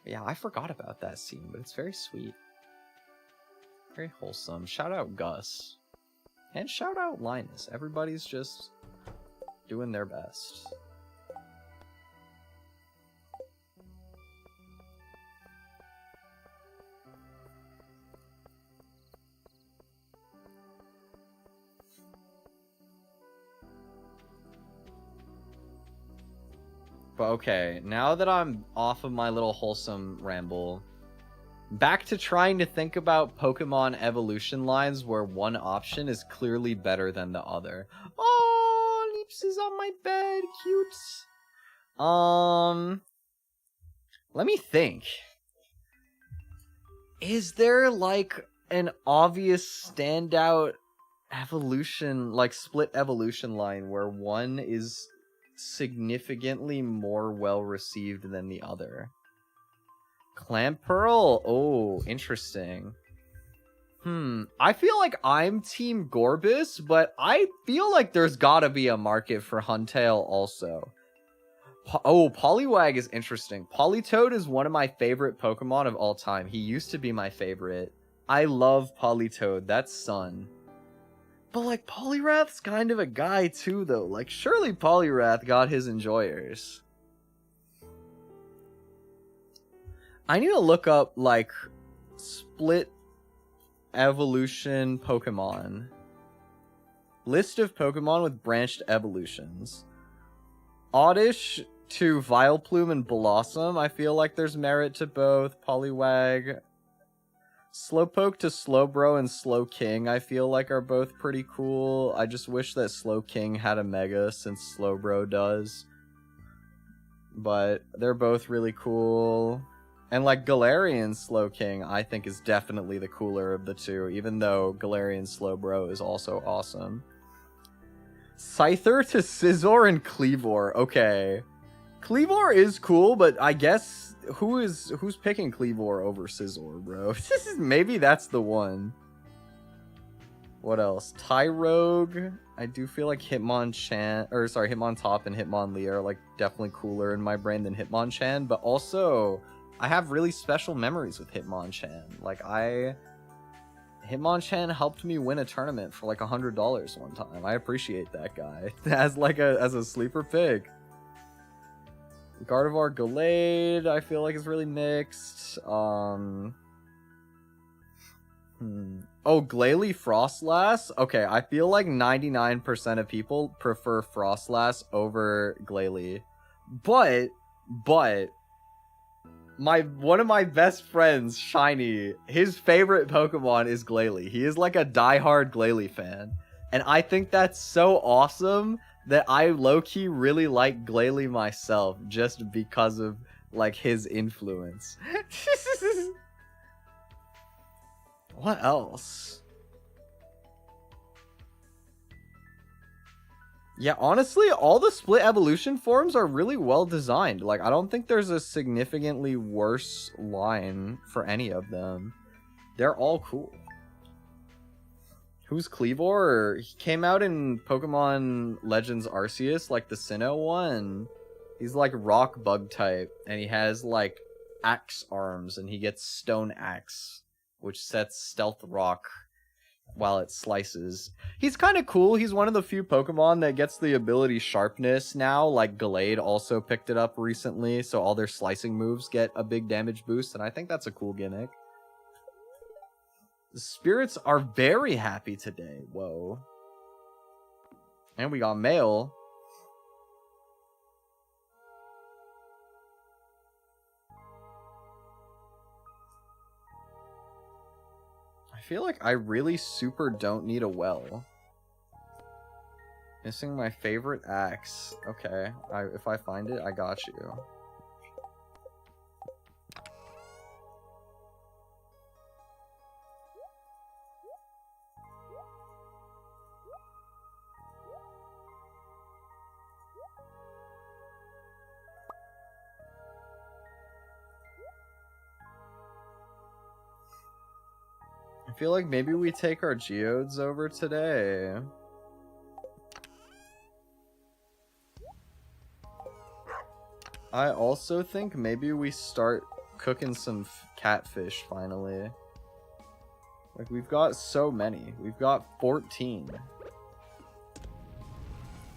Yeah, I forgot about that scene, but it's very sweet. Very wholesome. Shout out Gus. And shout out Linus. Everybody's just doing their best. But okay, now that I'm off of my little wholesome ramble, back to trying to think about Pokemon evolution lines where one option is clearly better than the other. Oh, Leaps is on my bed, cute. Let me think. Is there like an obvious standout evolution, like split evolution line where one is significantly more well received than the other? Clamperl? Oh, interesting. I feel like I'm Team Gorbis, but I feel like there's gotta be a market for Huntail also. Poliwag is interesting. Politoed is one of my favorite Pokemon of all time. He used to be my favorite. I love Politoed. That's Sun. But, like, Poliwrath's kind of a guy, too, though. Like, surely Poliwrath got his enjoyers. I need to look up, like, split evolution Pokemon. List of Pokemon with branched evolutions. Oddish to Vileplume and Blossom. I feel like there's merit to both. Poliwag. Slowpoke to Slowbro and Slowking, I feel like are both pretty cool. I just wish that Slowking had a Mega, since Slowbro does. But they're both really cool. And like Galarian Slowking, I think is definitely the cooler of the two, even though Galarian Slowbro is also awesome. Scyther to Scizor and Kleavor. Okay. Kleavor is cool, but I guess who's picking Kleavor over Scizor, bro? Maybe that's the one. What else? Tyrogue. I do feel like Hitmontop and Hitmonlee are like definitely cooler in my brain than Hitmonchan, but also I have really special memories with Hitmonchan. Like Hitmonchan helped me win a tournament for like $100 one time. I appreciate that guy as a sleeper pick. Gardevoir Gallade, I feel like is really mixed. Oh, Glalie Frostlass. Okay, I feel like 99% of people prefer Frostlass over Glalie. But one of my best friends, Shiny, his favorite Pokemon is Glalie. He is like a diehard Glalie fan. And I think that's so awesome that I low-key really like Glalie myself just because of like his influence. What else? Yeah, honestly, all the split evolution forms are really well designed. Like, I don't think there's a significantly worse line for any of them. They're all cool. Who's Kleavor? He came out in Pokemon Legends Arceus, like the Sinnoh one. He's like rock bug type, and he has like axe arms, and he gets Stone Axe, which sets Stealth Rock while it slices. He's kind of cool. He's one of the few Pokemon that gets the ability Sharpness now. Like Gallade also picked it up recently, so all their slicing moves get a big damage boost, and I think that's a cool gimmick. The spirits are very happy today. Whoa. And we got mail. I feel like I really super don't need a well. Missing my favorite axe. Okay, if I find it, I got you. I feel like maybe we take our geodes over today. I also think maybe we start cooking some catfish finally. Like, we've got so many. We've got 14.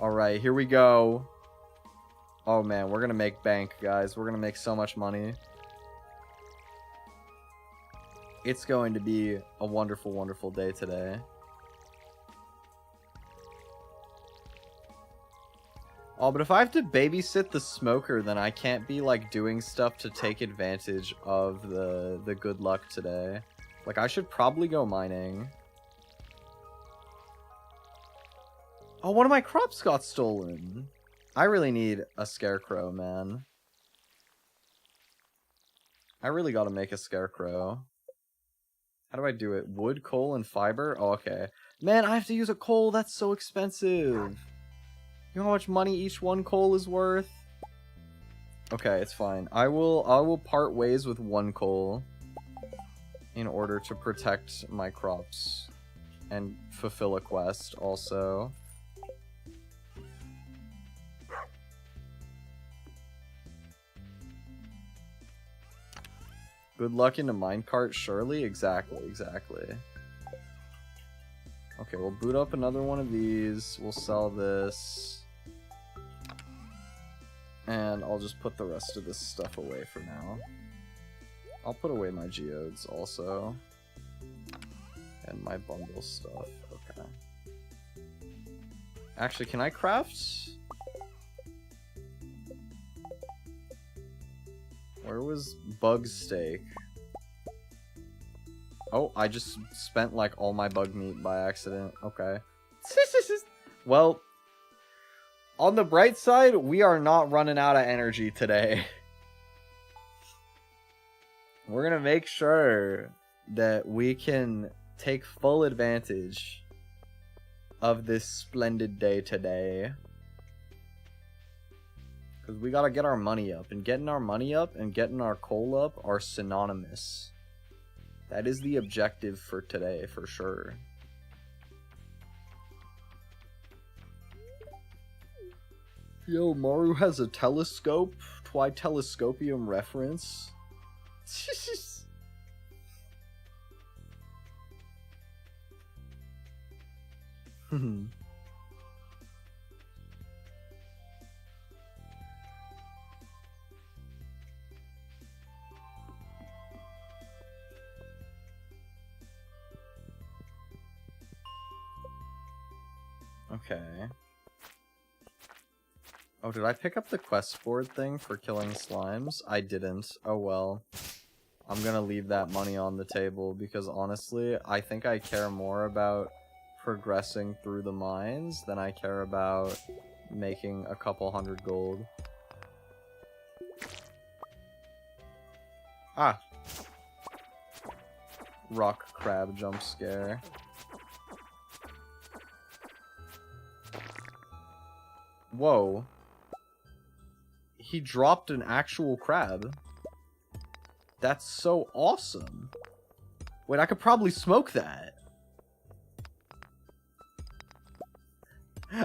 Alright, here we go. Oh man, we're gonna make bank, guys. We're gonna make so much money. It's going to be a wonderful, wonderful day today. Oh, but if I have to babysit the smoker, then I can't be, like, doing stuff to take advantage of the good luck today. Like, I should probably go mining. Oh, one of my crops got stolen. I really need a scarecrow, man. I really gotta make a scarecrow. How do I do it? Wood, coal, and fiber? Oh, okay. Man, I have to use a coal. That's so expensive. You know how much money each one coal is worth? Okay, it's fine. I will part ways with one coal in order to protect my crops and fulfill a quest also. Good luck in the minecart, surely? Exactly, exactly. Okay, we'll boot up another one of these. We'll sell this. And I'll just put the rest of this stuff away for now. I'll put away my geodes also. And my bundle stuff. Okay. Actually, can I craft? Where was bug steak? Oh, I just spent like all my bug meat by accident. Okay. Well, on the bright side, we are not running out of energy today. We're gonna make sure that we can take full advantage of this splendid day today. Because we gotta get our money up. And getting our money up and getting our coal up are synonymous. That is the objective for today, for sure. Yo, Maru has a telescope. Twi Telescopium reference. Okay. Oh, did I pick up the quest board thing for killing slimes? I didn't. Oh well. I'm gonna leave that money on the table because honestly, I think I care more about progressing through the mines than I care about making a couple hundred gold. Ah! Rock crab jump scare. Whoa. He dropped an actual crab. That's so awesome. Wait, I could probably smoke that.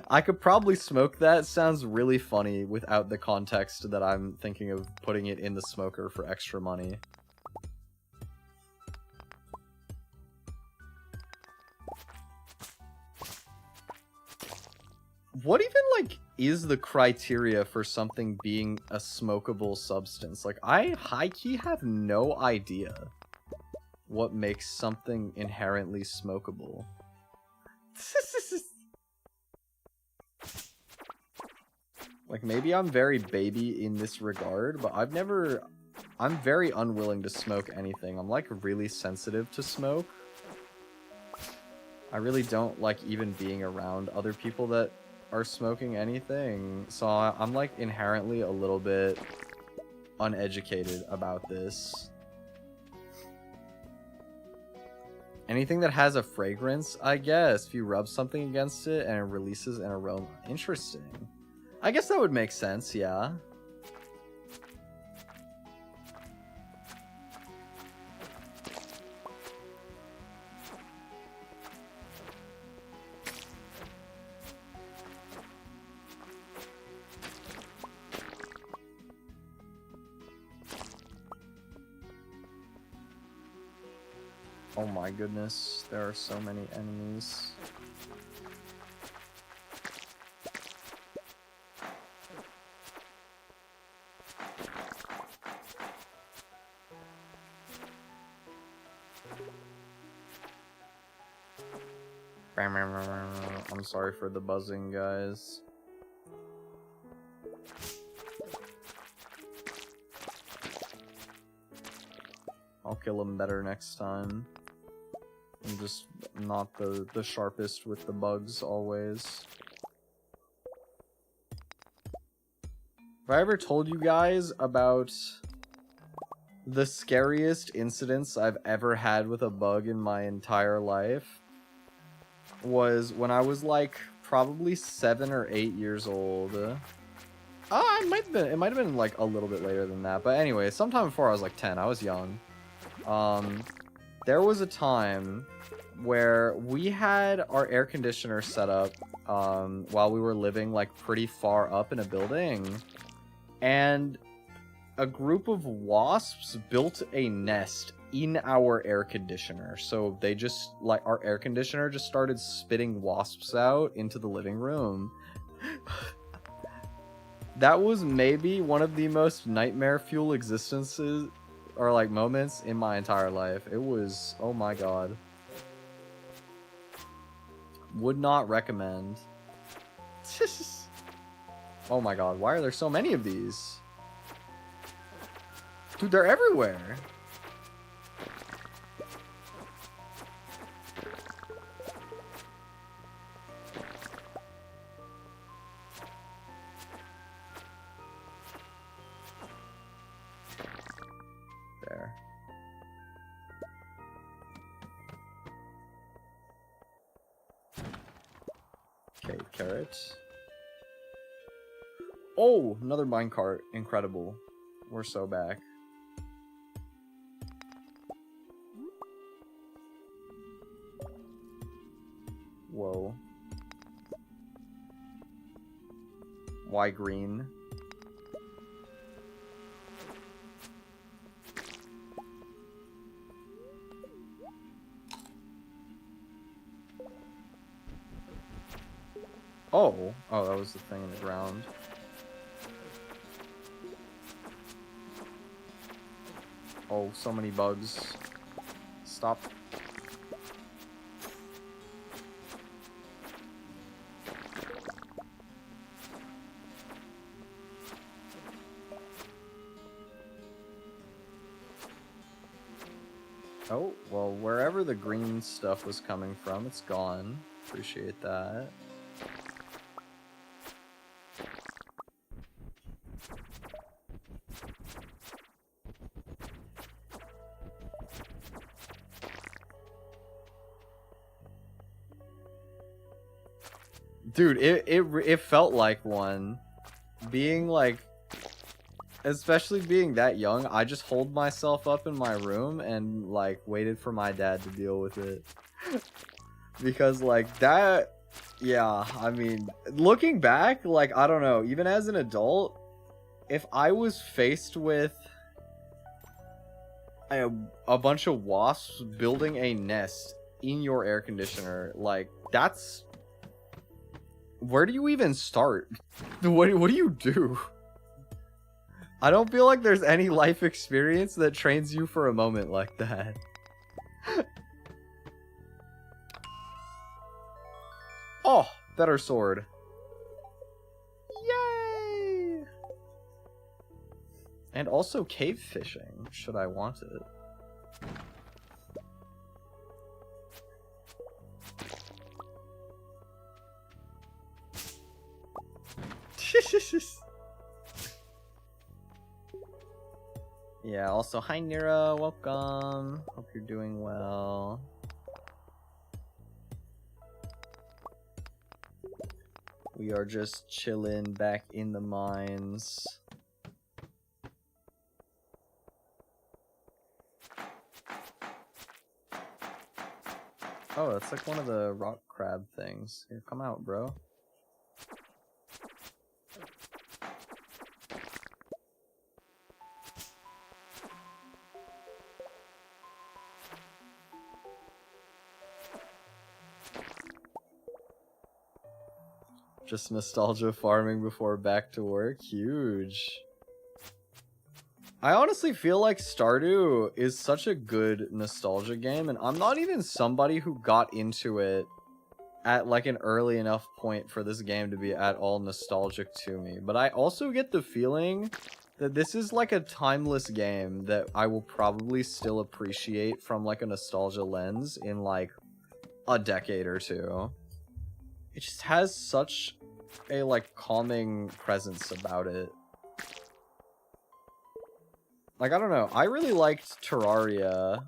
I could probably smoke that. Sounds really funny without the context that I'm thinking of putting it in the smoker for extra money. What even, like, is the criteria for something being a smokable substance? Like, I high-key have no idea what makes something inherently smokable. Like, maybe I'm very baby in this regard, but I'm very unwilling to smoke anything. I'm, like, really sensitive to smoke. I really don't like even being around other people that are smoking anything, so I'm like inherently a little bit uneducated about this. Anything that has a fragrance, I guess, if you rub something against it and it releases an aroma. Interesting. I guess that would make sense, yeah. Oh my goodness, there are so many enemies. I'm sorry for the buzzing, guys. I'll kill him better next time. I'm just not the sharpest with the bugs always. Have I ever told you guys about the scariest incidents I've ever had with a bug in my entire life? Was when I was like probably 7 or 8 years old. It might have been like a little bit later than that, but anyway, sometime before I was like 10. I was young. There was a time where we had our air conditioner set up while we were living like pretty far up in a building, and a group of wasps built a nest in our air conditioner. So they just, like, our air conditioner just started spitting wasps out into the living room. That was maybe one of the most nightmare fuel existences or like moments in my entire life. It was, oh my god. Would not recommend. Oh my god, why are there so many of these? Dude, they're everywhere. There. Okay, carrot. Oh, another minecart. Incredible. We're so back. Whoa. Why green? Oh. Oh, that was the thing in the ground. Oh, so many bugs. Stop. Oh, well, wherever the green stuff was coming from, it's gone. Appreciate that. Dude, it felt like one. Being like, especially being that young, I just holed myself up in my room and like waited for my dad to deal with it. Because like that, yeah, I mean, looking back, like, I don't know, even as an adult, if I was faced with a bunch of wasps building a nest in your air conditioner, like, that's... Where do you even start? What do you do? I don't feel like there's any life experience that trains you for a moment like that. Oh, better sword. Yay! And also cave fishing, should I want it. Yeah, also, hi Nira, welcome. Hope you're doing well. We are just chilling back in the mines. Oh, that's like one of the rock crab things. Here, come out, bro. Just nostalgia farming before back to work. Huge. I honestly feel like Stardew is such a good nostalgia game, and I'm not even somebody who got into it at like an early enough point for this game to be at all nostalgic to me. But I also get the feeling that this is like a timeless game that I will probably still appreciate from like a nostalgia lens in like a decade or two. It just has such a like calming presence about it. Like, I don't know, I really liked Terraria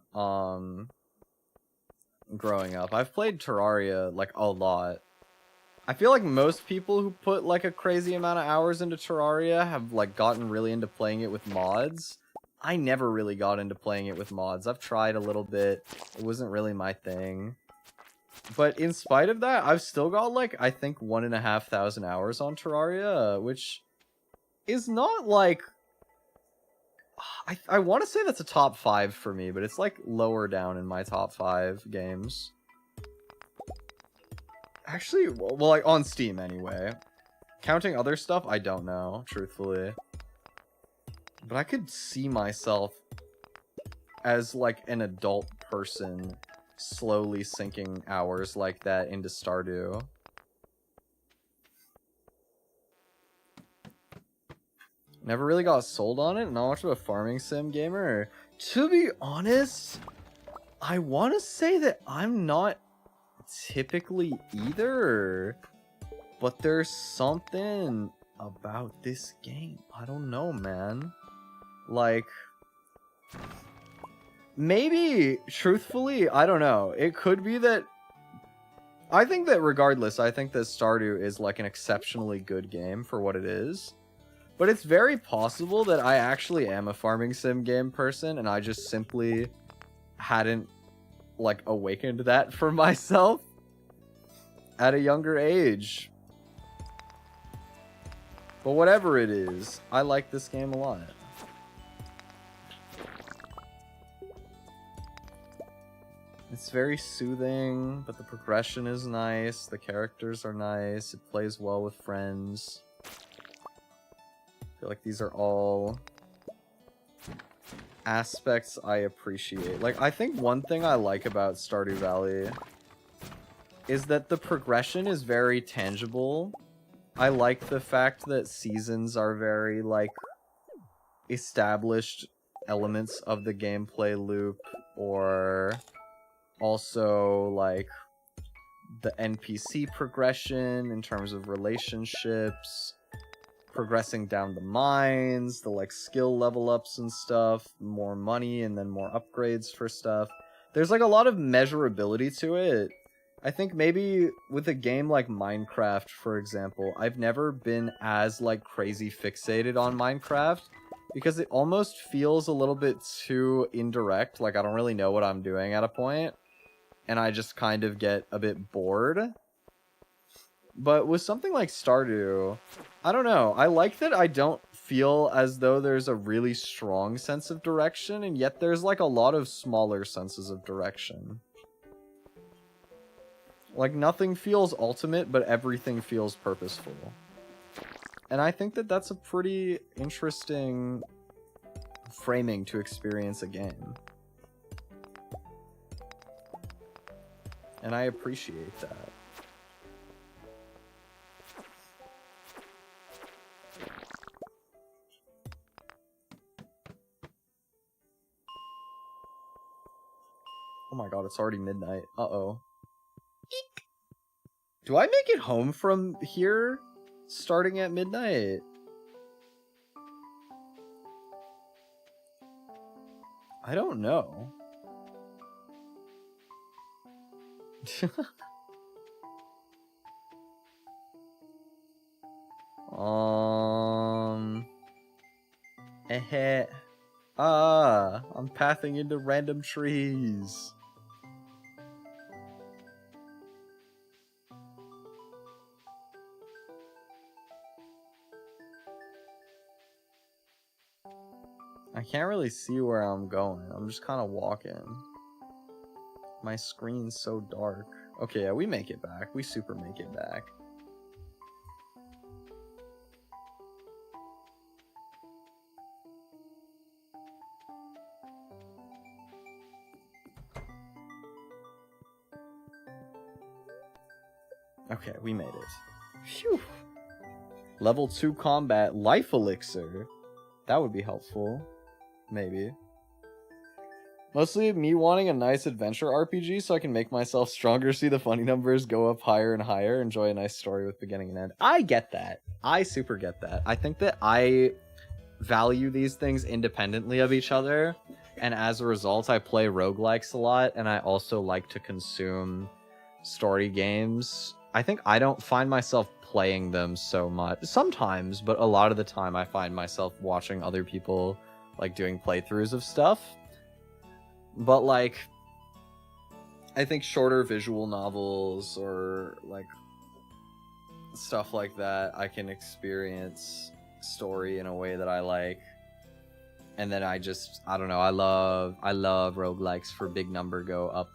growing up. I've played Terraria like a lot. I feel like most people who put like a crazy amount of hours into Terraria have like gotten really into playing it with mods. I never really got into playing it with mods. I've tried a little bit. It wasn't really my thing. But in spite of that, I've still got like, I think 1,500 hours on Terraria, which is not like... I want to say that's a top 5 for me, but it's like lower down in my top 5 games. Actually, well, like on Steam anyway. Counting other stuff, I don't know, truthfully. But I could see myself as like an adult person slowly sinking hours like that into Stardew. Never really got sold on it, not much of a farming sim gamer. To be honest, I want to say that I'm not typically either, but there's something about this game. I don't know, man. Like, maybe, truthfully, I don't know. It could be that... I think that regardless, I think that Stardew is like an exceptionally good game for what it is. But it's very possible that I actually am a farming sim game person, and I just simply hadn't, like, awakened that for myself at a younger age. But whatever it is, I like this game a lot. It's very soothing, but the progression is nice, the characters are nice, it plays well with friends. I feel like these are all aspects I appreciate. Like, I think one thing I like about Stardew Valley is that the progression is very tangible. I like the fact that seasons are very, like, established elements of the gameplay loop, or also, like, the NPC progression in terms of relationships, progressing down the mines, the like skill level ups and stuff, more money and then more upgrades for stuff. There's like a lot of measurability to it. I think maybe with a game like Minecraft, for example, I've never been as like crazy fixated on Minecraft because it almost feels a little bit too indirect. Like I don't really know what I'm doing at a point, and I just kind of get a bit bored. But with something like Stardew, I don't know. I like that I don't feel as though there's a really strong sense of direction, and yet there's like a lot of smaller senses of direction. Like nothing feels ultimate, but everything feels purposeful. And I think that that's a pretty interesting framing to experience a game. And I appreciate that. Oh my god, it's already midnight. Uh-oh. Eek. Do I make it home from here starting at midnight? I don't know. I'm pathing into random trees. I can't really see where I'm going. I'm just kind of walking. My screen's so dark. Okay, yeah, we make it back. We super make it back. Okay, we made it. Phew. Level 2 combat, life elixir. That would be helpful. Maybe. Mostly me wanting a nice adventure RPG so I can make myself stronger, see the funny numbers go up higher and higher, enjoy a nice story with beginning and end. I get that. I super get that. I think that I value these things independently of each other, and as a result, I play roguelikes a lot, and I also like to consume story games. I think I don't find myself playing them so much. Sometimes, but a lot of the time I find myself watching other people like doing playthroughs of stuff. But like, I think shorter visual novels or like stuff like that, I can experience story in a way that I like. And then I don't know, I love roguelikes for big number go up.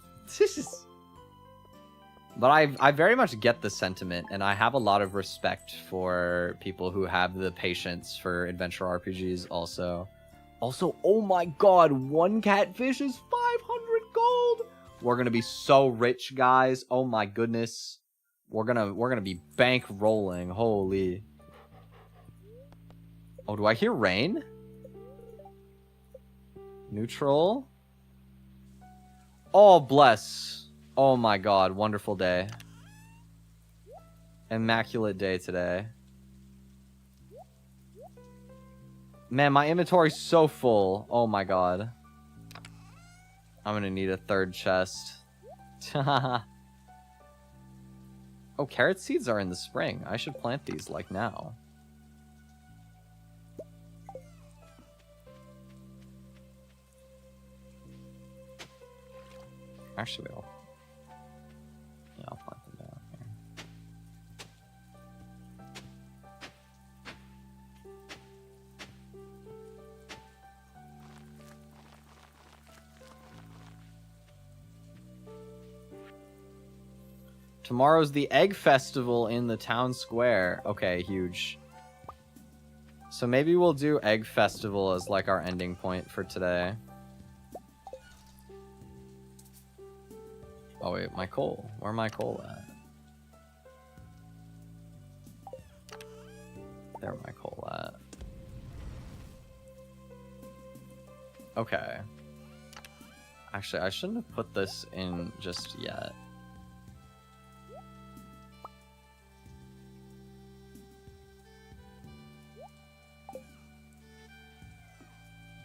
But I very much get the sentiment, and I have a lot of respect for people who have the patience for adventure RPGs also. Also, oh my god, one catfish is 500 gold! We're gonna be so rich, guys. Oh my goodness. We're gonna be bank rolling. Holy. Oh, do I hear rain? Neutral. Oh, bless. Oh my god, wonderful day. Immaculate day today. Man, my inventory's so full. Oh my god. I'm gonna need a third chest. Oh, carrot seeds are in the spring. I should plant these, like, now. Actually, I'll plant them down here. Tomorrow's the Egg Festival in the town square. Okay, huge. So maybe we'll do Egg Festival as like our ending point for today. Oh wait, my coal. Where my coal at? There my coal at. Okay. Actually, I shouldn't have put this in just yet.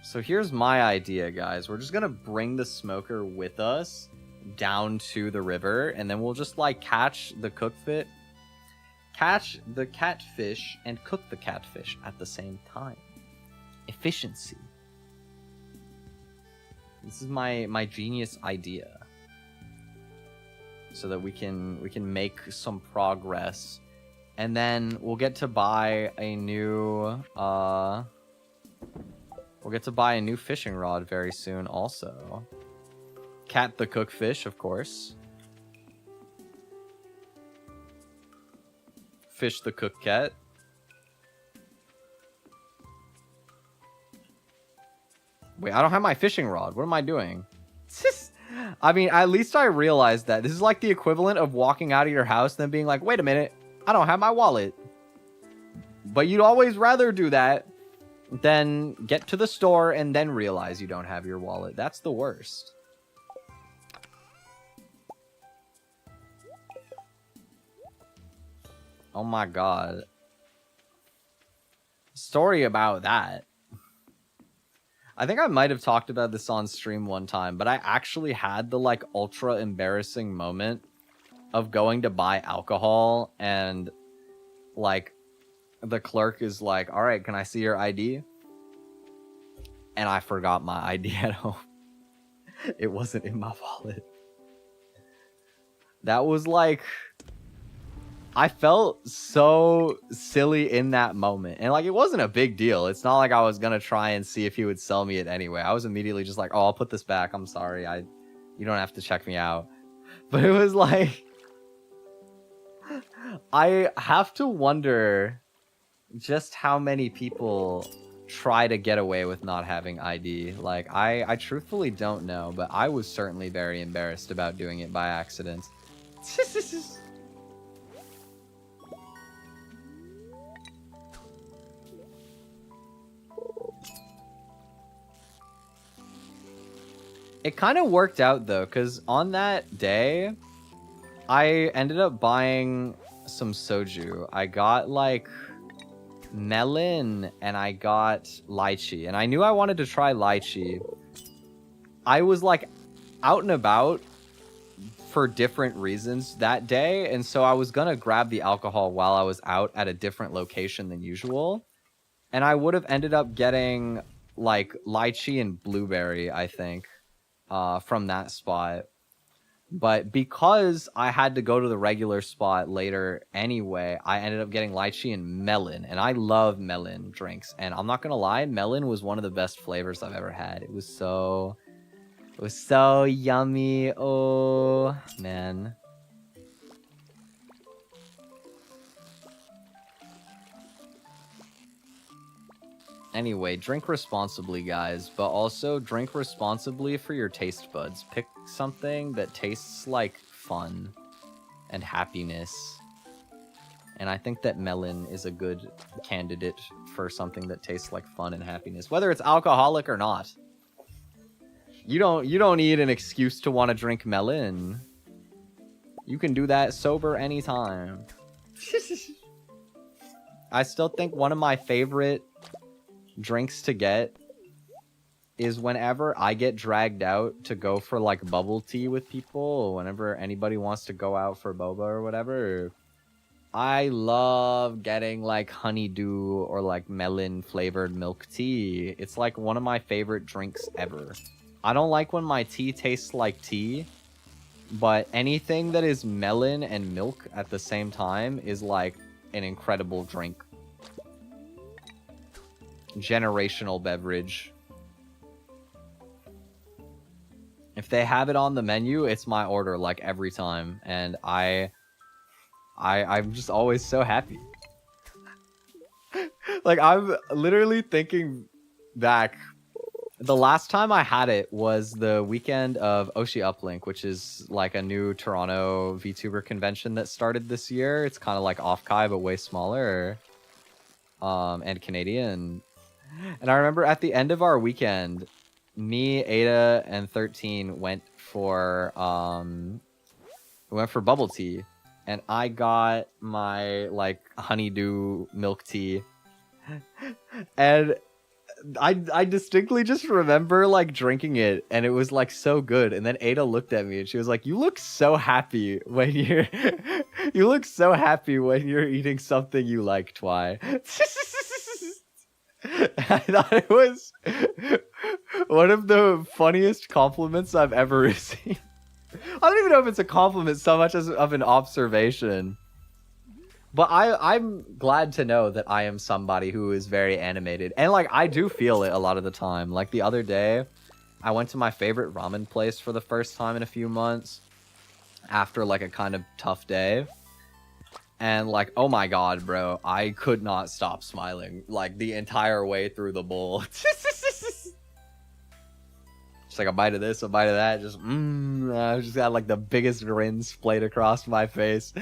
So here's my idea, guys. We're just gonna bring the smoker with us down to the river, and then we'll just like catch the catfish and cook the catfish at the same time. Efficiency. This is my genius idea, so that we can make some progress, and then we'll get to buy a new fishing rod very soon also. Cat the cook fish, of course. Fish the cook cat. Wait, I don't have my fishing rod. What am I doing? I mean, at least I realized that. This is like the equivalent of walking out of your house and then being like, wait a minute, I don't have my wallet. But you'd always rather do that than get to the store and then realize you don't have your wallet. That's the worst. Oh my god. Story about that. I think I might have talked about this on stream one time, but I actually had the like ultra embarrassing moment of going to buy alcohol and like the clerk is like, all right, can I see your ID? And I forgot my ID at home. It wasn't in my wallet. That was like, I felt so silly in that moment. And like, it wasn't a big deal. It's not like I was going to try and see if he would sell me it anyway. I was immediately just like, oh, I'll put this back. I'm sorry. You don't have to check me out. But it was like, I have to wonder just how many people try to get away with not having ID. Like, I truthfully don't know, but I was certainly very embarrassed about doing it by accident. It kind of worked out though, because on that day, I ended up buying some soju. I got like melon and I got lychee, and I knew I wanted to try lychee. I was like out and about for different reasons that day, and so I was gonna grab the alcohol while I was out at a different location than usual, and I would have ended up getting like lychee and blueberry, I think, from that spot. But because I had to go to the regular spot later anyway, I ended up getting lychee and melon. And I love melon drinks. And I'm not going to lie, melon was one of the best flavors I've ever had. It was so yummy. Oh, man. Anyway, drink responsibly, guys, but also drink responsibly for your taste buds. Pick something that tastes like fun and happiness. And I think that melon is a good candidate for something that tastes like fun and happiness, whether it's alcoholic or not. You don't need an excuse to want to drink melon. You can do that sober anytime. I still think one of my favorite drinks to get is whenever I get dragged out to go for like bubble tea with people, or whenever anybody wants to go out for boba or whatever. I love getting like honeydew or like melon flavored milk tea. It's like one of my favorite drinks ever. I don't like when my tea tastes like tea, but anything that is melon and milk at the same time is like an incredible drink. Generational beverage. If they have it on the menu, it's my order like every time, and I'm just always so happy. Like, I'm literally thinking back. The last time I had it was the weekend of Oshi Uplink, which is like a new Toronto VTuber convention that started this year. It's kind of like Off-Kai, but way smaller. And Canadian. And I remember at the end of our weekend, me, Ada, and 13 went for bubble tea, and I got my like honeydew milk tea, and I distinctly just remember like drinking it, and it was like so good. And then Ada looked at me and she was like, "You look so happy when you're you look so happy when you're eating something you like, Twi." I thought it was one of the funniest compliments I've ever received. I don't even know if it's a compliment so much as of an observation. But I'm glad to know that I am somebody who is very animated. And like, I do feel it a lot of the time. Like the other day, I went to my favorite ramen place for the first time in a few months after like a kind of tough day. And like, oh my god, bro, I could not stop smiling like the entire way through the bowl. Just like a bite of this, a bite of that, just I just got like the biggest grin splayed across my face.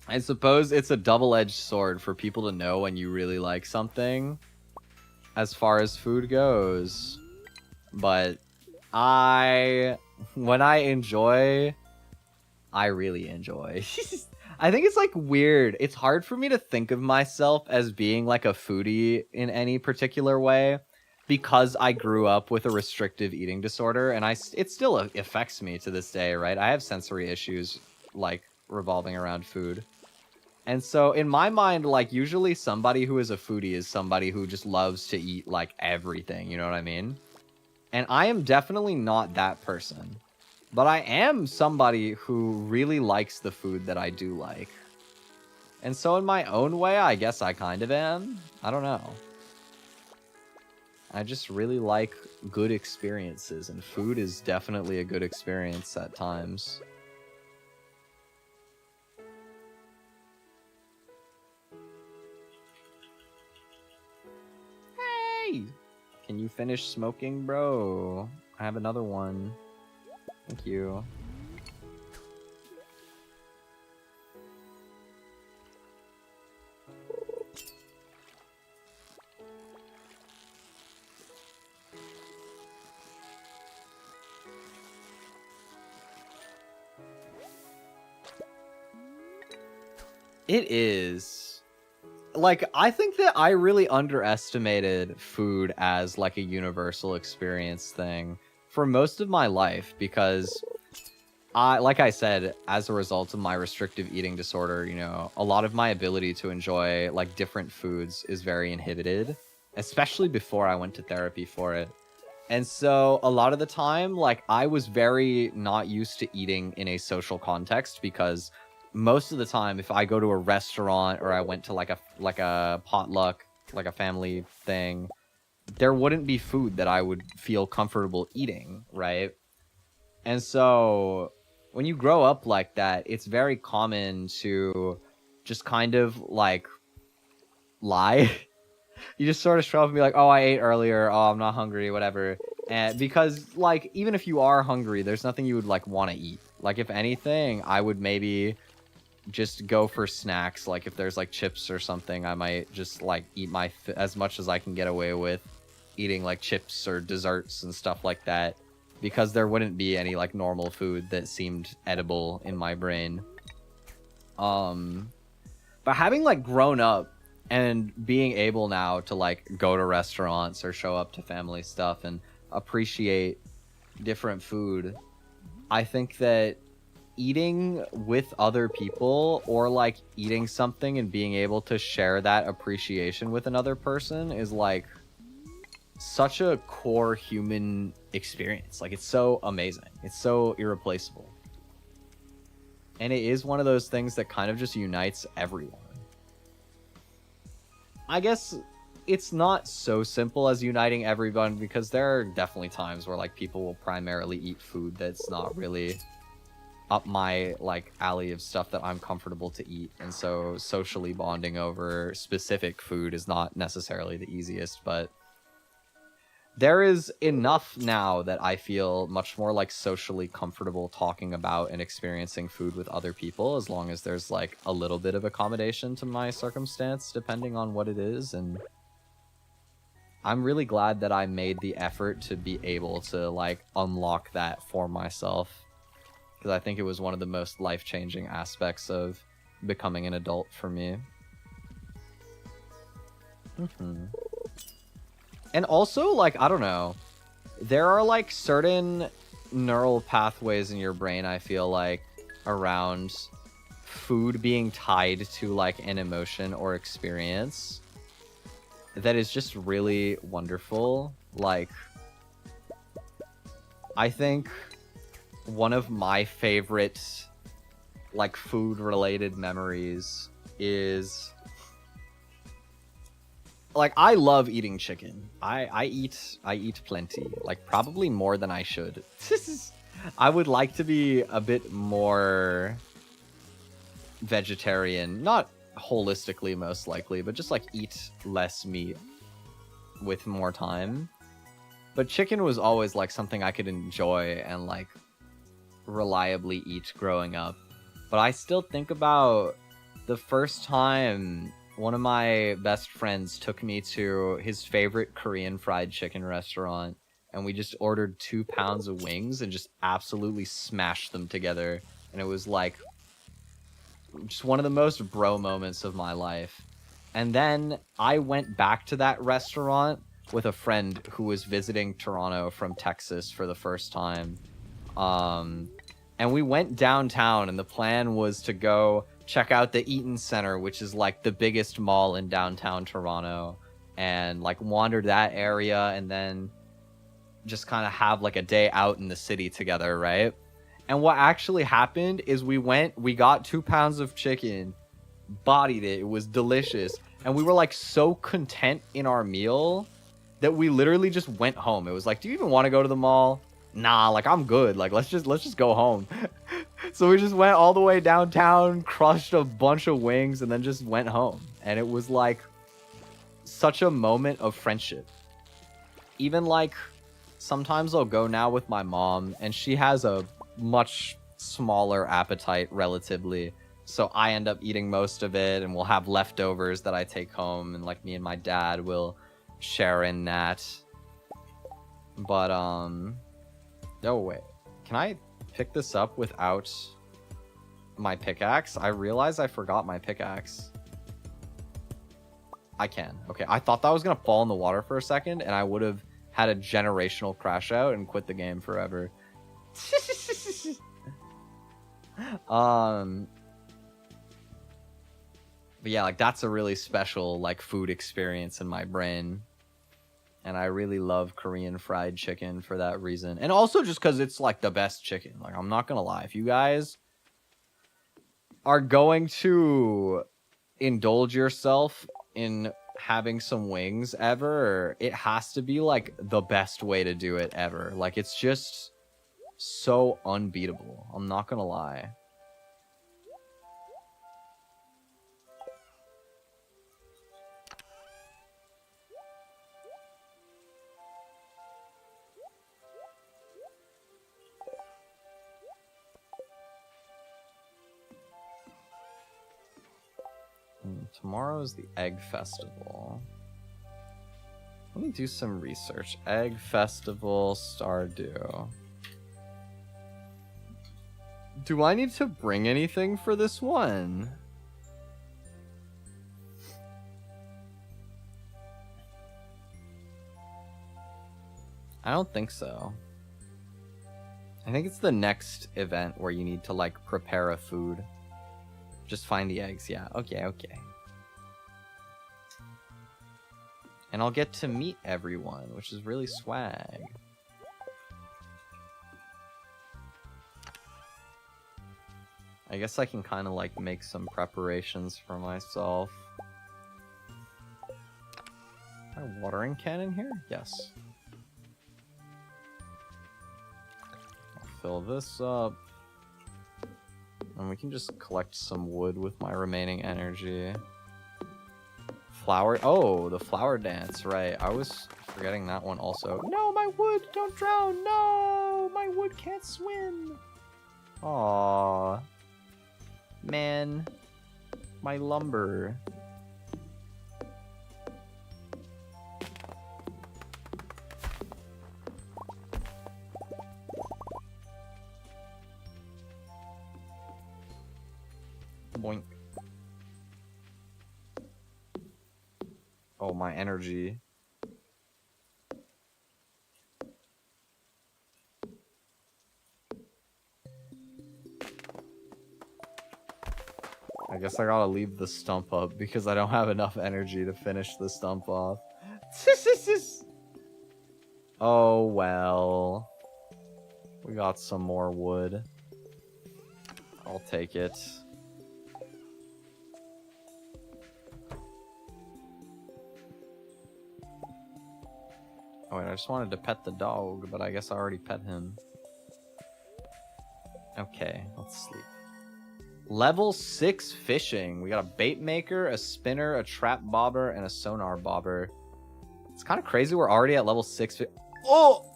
I suppose it's a double-edged sword for people to know when you really like something as far as food goes. But when I enjoy, I really enjoy. I think it's like weird. It's hard for me to think of myself as being like a foodie in any particular way because I grew up with a restrictive eating disorder, and it still affects me to this day, right? I have sensory issues like revolving around food. And so in my mind, like usually somebody who is a foodie is somebody who just loves to eat like everything, you know what I mean? And I am definitely not that person. But I am somebody who really likes the food that I do like. And so in my own way, I guess I kind of am. I don't know. I just really like good experiences, and food is definitely a good experience at times. Hey! Can you finish smoking, bro? I have another one. Thank you. It is. Like, I think that I really underestimated food as like a universal experience thing for most of my life, because like I said, as a result of my restrictive eating disorder, you know, a lot of my ability to enjoy like different foods is very inhibited, especially before I went to therapy for it. And so a lot of the time, like, I was very not used to eating in a social context, because most of the time, if I go to a restaurant or I went to like a potluck, like a family thing, there wouldn't be food that I would feel comfortable eating, right? And so when you grow up like that, it's very common to just kind of like lie. You just sort of show up and be like, oh, I ate earlier, oh, I'm not hungry, whatever. And because, like, even if you are hungry, there's nothing you would like want to eat. Like, if anything, I would maybe just go for snacks. Like, if there's like chips or something, I might just like eat as much as I can get away with eating like chips or desserts and stuff like that, because there wouldn't be any like normal food that seemed edible in my brain. But having like grown up and being able now to like go to restaurants or show up to family stuff and appreciate different food, I think that eating with other people, or like eating something and being able to share that appreciation with another person, is like such a core human experience. Like, it's so amazing. It's so irreplaceable. And it is one of those things that kind of just unites everyone. I guess it's not so simple as uniting everyone, because there are definitely times where like people will primarily eat food that's not really up my like alley of stuff that I'm comfortable to eat, and so socially bonding over specific food is not necessarily the easiest. But there is enough now that I feel much more like socially comfortable talking about and experiencing food with other people, as long as there's like a little bit of accommodation to my circumstance depending on what it is. And I'm really glad that I made the effort to be able to like unlock that for myself, because I think it was one of the most life-changing aspects of becoming an adult for me. And also, like, I don't know, there are like certain neural pathways in your brain, I feel like, around food being tied to like an emotion or experience that is just really wonderful. Like, I think one of my favorite like food related memories is, like, I love eating chicken. I eat plenty, like probably more than I should. I would like to be a bit more vegetarian, not holistically most likely, but just like eat less meat with more time. But chicken was always like something I could enjoy and like reliably eat growing up. But I still think about the first time one of my best friends took me to his favorite Korean fried chicken restaurant, and we just ordered 2 pounds of wings and just absolutely smashed them together. And it was like just one of the most bro moments of my life. And then I went back to that restaurant with a friend who was visiting Toronto from Texas for the first time. And we went downtown, and the plan was to go check out the Eaton Center, which is like the biggest mall in downtown Toronto, and like wander that area, and then just kind of have like a day out in the city together, right? And what actually happened is we got 2 pounds of chicken, bodied it, it was delicious, and we were like so content in our meal that we literally just went home. It was like, do you even want to go to the mall? Nah, like, I'm good. Like, let's just go home. So we just went all the way downtown, crushed a bunch of wings, and then just went home. And it was like such a moment of friendship. Even like sometimes I'll go now with my mom, and she has a much smaller appetite relatively. So I end up eating most of it, and we'll have leftovers that I take home, and like me and my dad will share in that. But oh wait, can I pick this up without my pickaxe. I realized I forgot my pickaxe. I can. Okay, I thought that was gonna fall in the water for a second, and I would have had a generational crash out and quit the game forever. But yeah, like that's a really special like food experience in my brain. And I really love Korean fried chicken for that reason. And also just because it's like the best chicken. Like, I'm not gonna lie. If you guys are going to indulge yourself in having some wings ever, it has to be like the best way to do it ever. Like, it's just so unbeatable. I'm not gonna lie. Tomorrow is the Egg Festival. Let me do some research. Egg Festival, Stardew. Do I need to bring anything for this one? I don't think so. I think it's the next event where you need to like prepare a food. Just find the eggs, yeah. Okay, okay. And I'll get to meet everyone, which is really swag. I guess I can kind of like make some preparations for myself. Is there a watering can in here? Yes. I'll fill this up. And we can just collect some wood with my remaining energy. Flower. Oh, the flower dance. Right. I was forgetting that one also. No, my wood. Don't drown. No, my wood can't swim. Aww. Man. My lumber. Boink. Oh, my energy. I guess I gotta leave the stump up because I don't have enough energy to finish the stump off. Oh, well. We got some more wood. I'll take it. Oh wait, I just wanted to pet the dog, but I guess I already pet him. Okay, let's sleep. Level 6 fishing. We got a bait maker, a spinner, a trap bobber, and a sonar bobber. It's kind of crazy we're already at level 6. Oh!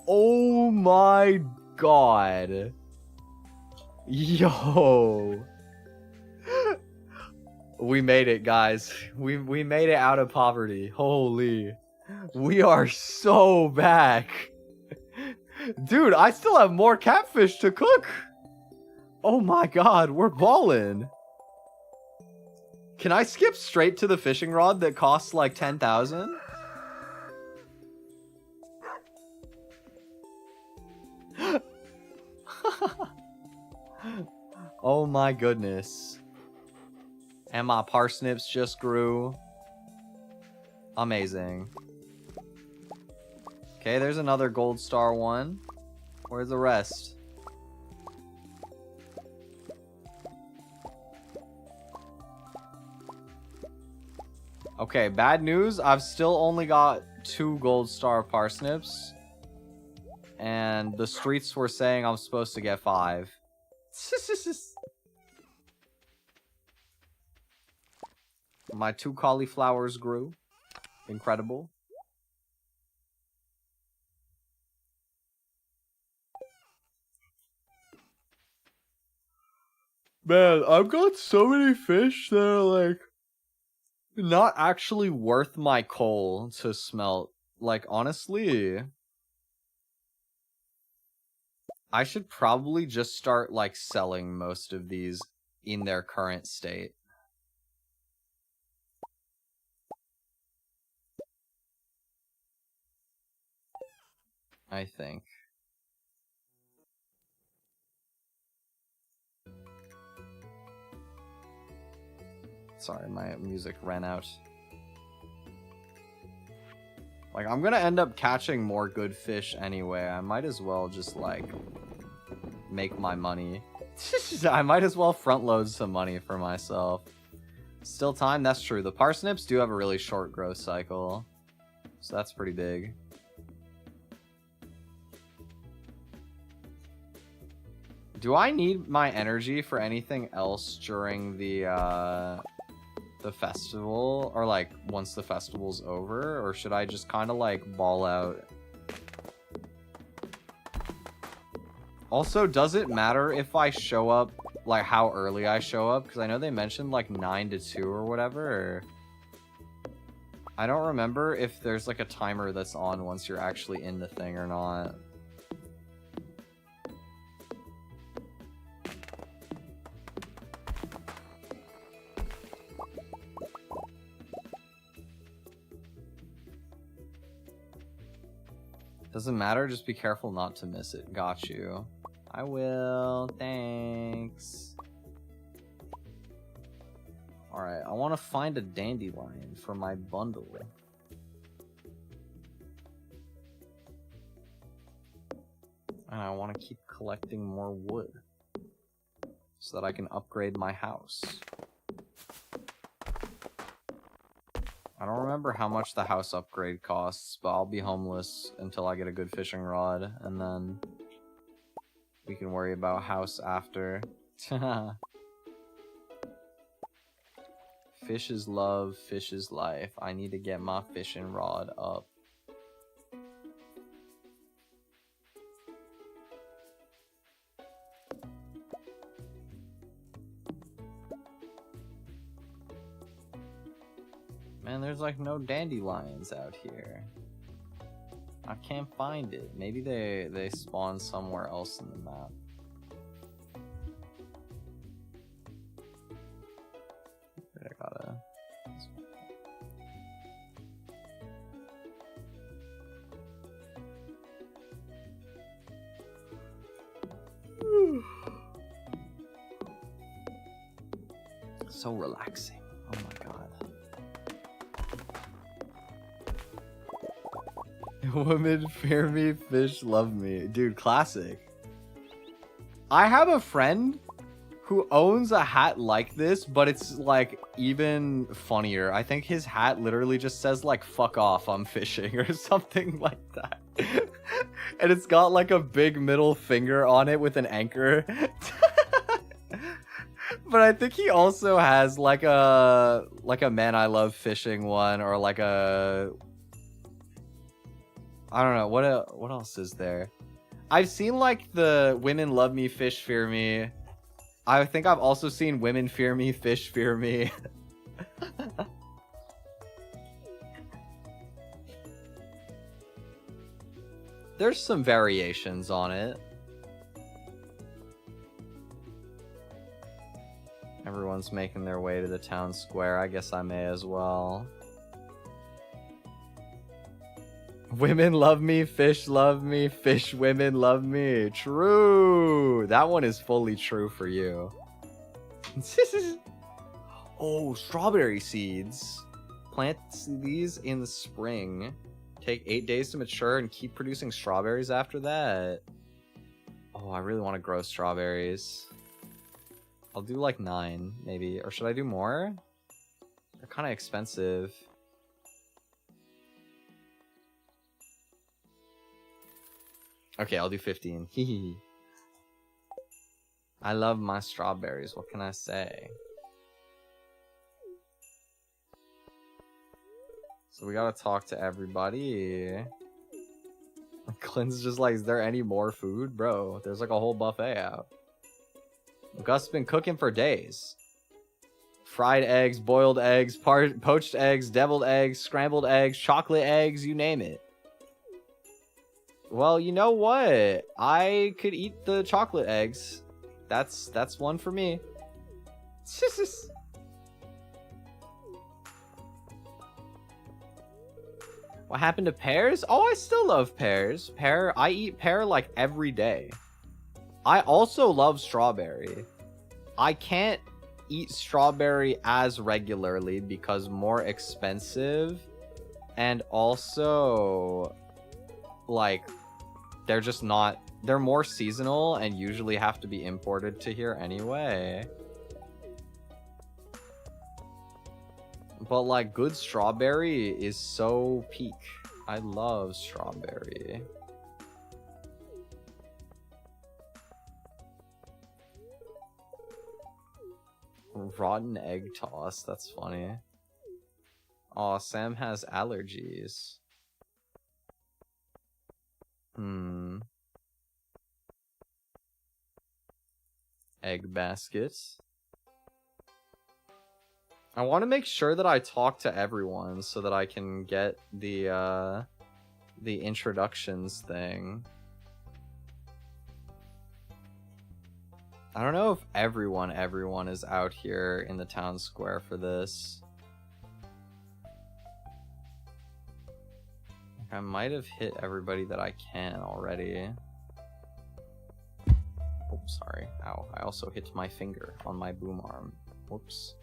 Oh my god. Yo. We made it, guys. We made it out of poverty. Holy. We are so back. Dude, I still have more catfish to cook. Oh my god, we're ballin'. Can I skip straight to the fishing rod that costs like 10,000? Oh my goodness. And my parsnips just grew. Amazing. Okay, there's another gold star one. Where's the rest? Okay, bad news. I've still only got 2 gold star parsnips. And the streets were saying I'm supposed to get 5. My 2 cauliflowers grew. Incredible. Man, I've got so many fish that are like not actually worth my coal to smelt. Like, honestly, I should probably just start, like, selling most of these in their current state. I think. Sorry, my music ran out. Like, I'm gonna end up catching more good fish anyway. I might as well just, like, make my money. I might as well front load some money for myself. Still time? That's true. The parsnips do have a really short growth cycle. So that's pretty big. Do I need my energy for anything else during the festival? Or, like, once the festival's over? Or should I just kind of, like, ball out? Also, does it matter if I show up, like, how early I show up? Because I know they mentioned, like, 9 to 2 or whatever. Or... I don't remember if there's, like, a timer that's on once you're actually in the thing or not. Doesn't matter, just be careful not to miss it. Got you. I will. Thanks. Alright, I want to find a dandelion for my bundle. And I want to keep collecting more wood. So that I can upgrade my house. I don't remember how much the house upgrade costs, but I'll be homeless until I get a good fishing rod, and then we can worry about house after. Fish is love, fish is life. I need to get my fishing rod up. Man, there's like no dandelions out here. I can't find it. Maybe they spawn somewhere else in the map. I gotta... So relaxing. Oh my god. Women fear me, fish love me. Dude, classic. I have a friend who owns a hat like this, but it's like even funnier. I think his hat literally just says like fuck off, I'm fishing or something like that. And it's got like a big middle finger on it with an anchor. But I think he also has like a man I love fishing one, or like a, I don't know, what else is there? I've seen like the women love me, fish fear me. I think I've also seen women fear me, fish fear me. There's some variations on it. Everyone's making their way to the town square. I guess I may as well. Women love me, fish women love me. True. That one is fully true for you. Oh, strawberry seeds. Plant these in the spring. Take 8 days to mature and keep producing strawberries after that. Oh, I really want to grow strawberries. I'll do like 9, maybe. Or should I do more? They're kind of expensive. Okay, I'll do 15. Hehe. I love my strawberries. What can I say? So we gotta talk to everybody. Clint's just like, is there any more food? Bro, there's like a whole buffet out. Gus has been cooking for days. Fried eggs, boiled eggs, poached eggs, deviled eggs, scrambled eggs, chocolate eggs, you name it. Well, you know what? I could eat the chocolate eggs. That's one for me. What happened to pears? Oh, I still love pears. I eat pear like every day. I also love strawberry. I can't eat strawberry as regularly because more expensive, and also like they're just not, they're more seasonal and usually have to be imported to here anyway. But like good strawberry is so peak. I love strawberry. Rotten egg toss, that's funny. Aw, Sam has allergies. Egg basket. I want to make sure that I talk to everyone so that I can get the introductions thing. I don't know if everyone is out here in the town square for this. I might have hit everybody that I can already. Oh, sorry. Ow. I also hit my finger on my boom arm. Whoops.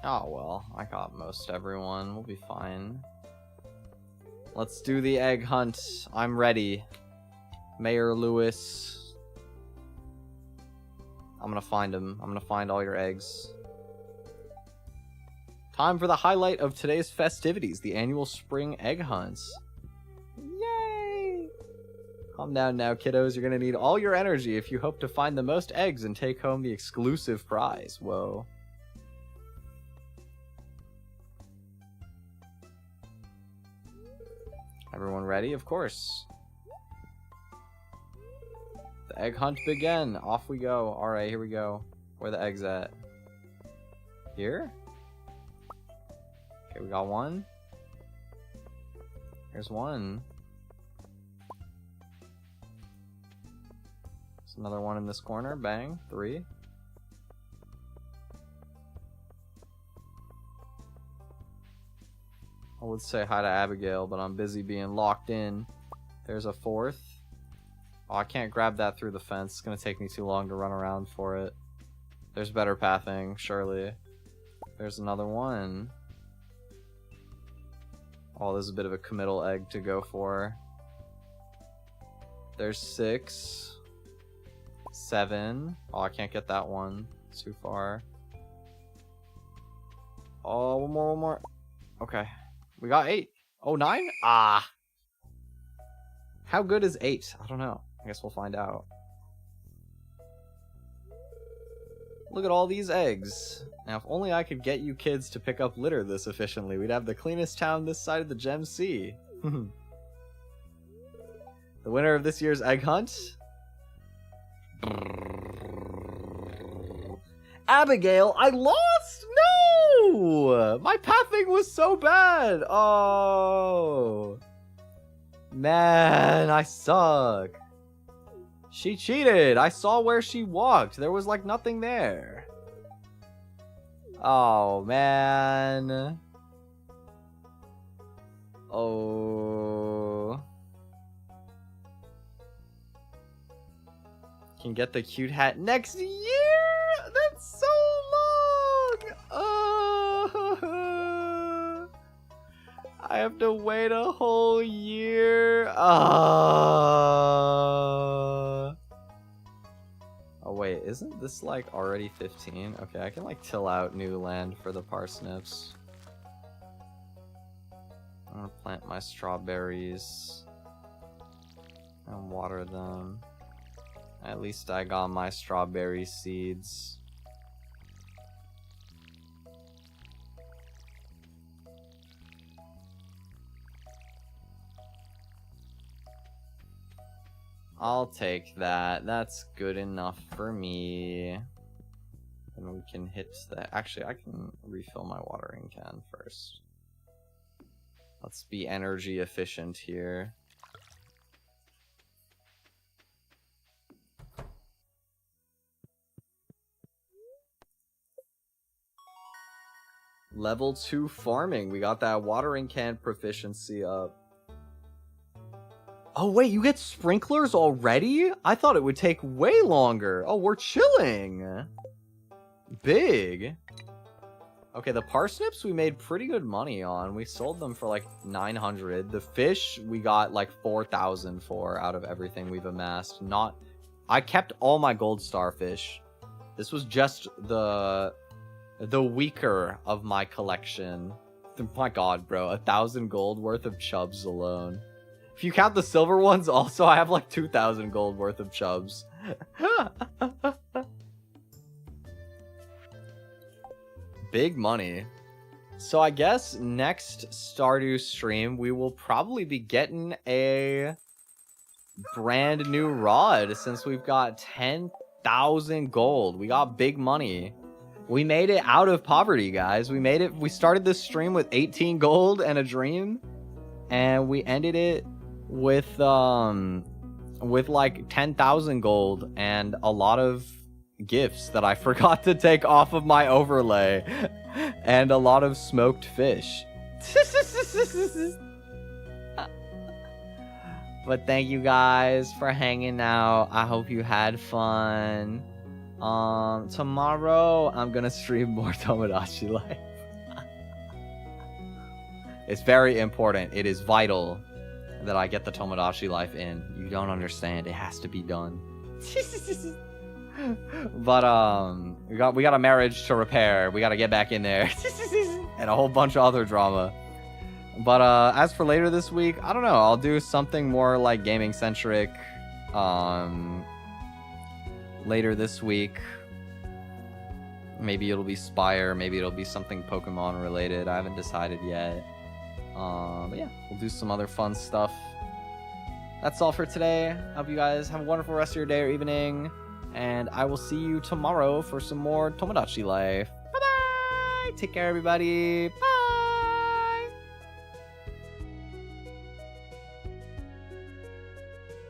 Oh well, I got most everyone. We'll be fine. Let's do the egg hunt. I'm ready. Mayor Lewis. I'm gonna find him. I'm gonna find all your eggs. Time for the highlight of today's festivities, the annual spring egg hunts. Yay! Calm down now, kiddos. You're gonna need all your energy if you hope to find the most eggs and take home the exclusive prize. Whoa. Everyone ready? Of course. The egg hunt begin. Off we go. Alright, here we go. Where are the eggs at? Here? Okay, we got one. Here's one. There's another one in this corner. Bang. 3. I would say hi to Abigail, but I'm busy being locked in. There's a 4th. Oh, I can't grab that through the fence. It's gonna take me too long to run around for it. There's better pathing, surely. There's another one. Oh, this is a bit of a committal egg to go for. There's 6. 7. Oh, I can't get that one. It's too far. Oh, one more. Okay. We got 8. Oh, 9? Ah. How good is 8? I don't know. I guess we'll find out. Look at all these eggs. Now, if only I could get you kids to pick up litter this efficiently, we'd have the cleanest town this side of the Gem Sea. The winner of this year's egg hunt? Abigail, I lost? No! My pathing was so bad. Oh. Man, I suck. She cheated. I saw where she walked. There was like nothing there. Oh, man. Oh. Can get the cute hat next year? That's so long. I have to wait a whole year. Oh wait, isn't this like already 15? Okay, I can like till out new land for the parsnips. I'm gonna plant my strawberries and water them. At least I got my strawberry seeds. I'll take that. That's good enough for me. And we can hit that. Actually, I can refill my watering can first. Let's be energy efficient here. Level 2 farming. We got that watering can proficiency up. Oh, wait, you get sprinklers already? I thought it would take way longer. Oh, we're chilling. Big. Okay, the parsnips we made pretty good money on. We sold them for like 900. The fish we got like 4,000 for out of everything we've amassed. I kept all my gold starfish. This was just the weaker of my collection. My god, bro, 1,000 gold worth of chubs alone. If you count the silver ones, also I have like 2,000 gold worth of chubs. Big money. So I guess next Stardew stream we will probably be getting a brand new rod since we've got 10,000 gold. We got big money. We made it out of poverty, guys. We made it. We started this stream with 18 gold and a dream, and we ended it with like 10,000 gold and a lot of gifts that I forgot to take off of my overlay and a lot of smoked fish. But thank you guys for hanging out. I hope you had fun. Tomorrow I'm gonna stream more Tomodachi Life. It's very important. It is vital that I get the Tomodachi Life in. You don't understand. It has to be done. But we got a marriage to repair. We gotta get back in there. And a whole bunch of other drama. But as for later this week, I don't know. I'll do something more like gaming centric. Later this week. Maybe it'll be Spire. Maybe it'll be something Pokemon related. I haven't decided yet. But yeah, we'll do some other fun stuff. That's all for today. Hope you guys have a wonderful rest of your day or evening. And I will see you tomorrow for some more Tomodachi Life. Bye-bye! Take care, everybody. Bye!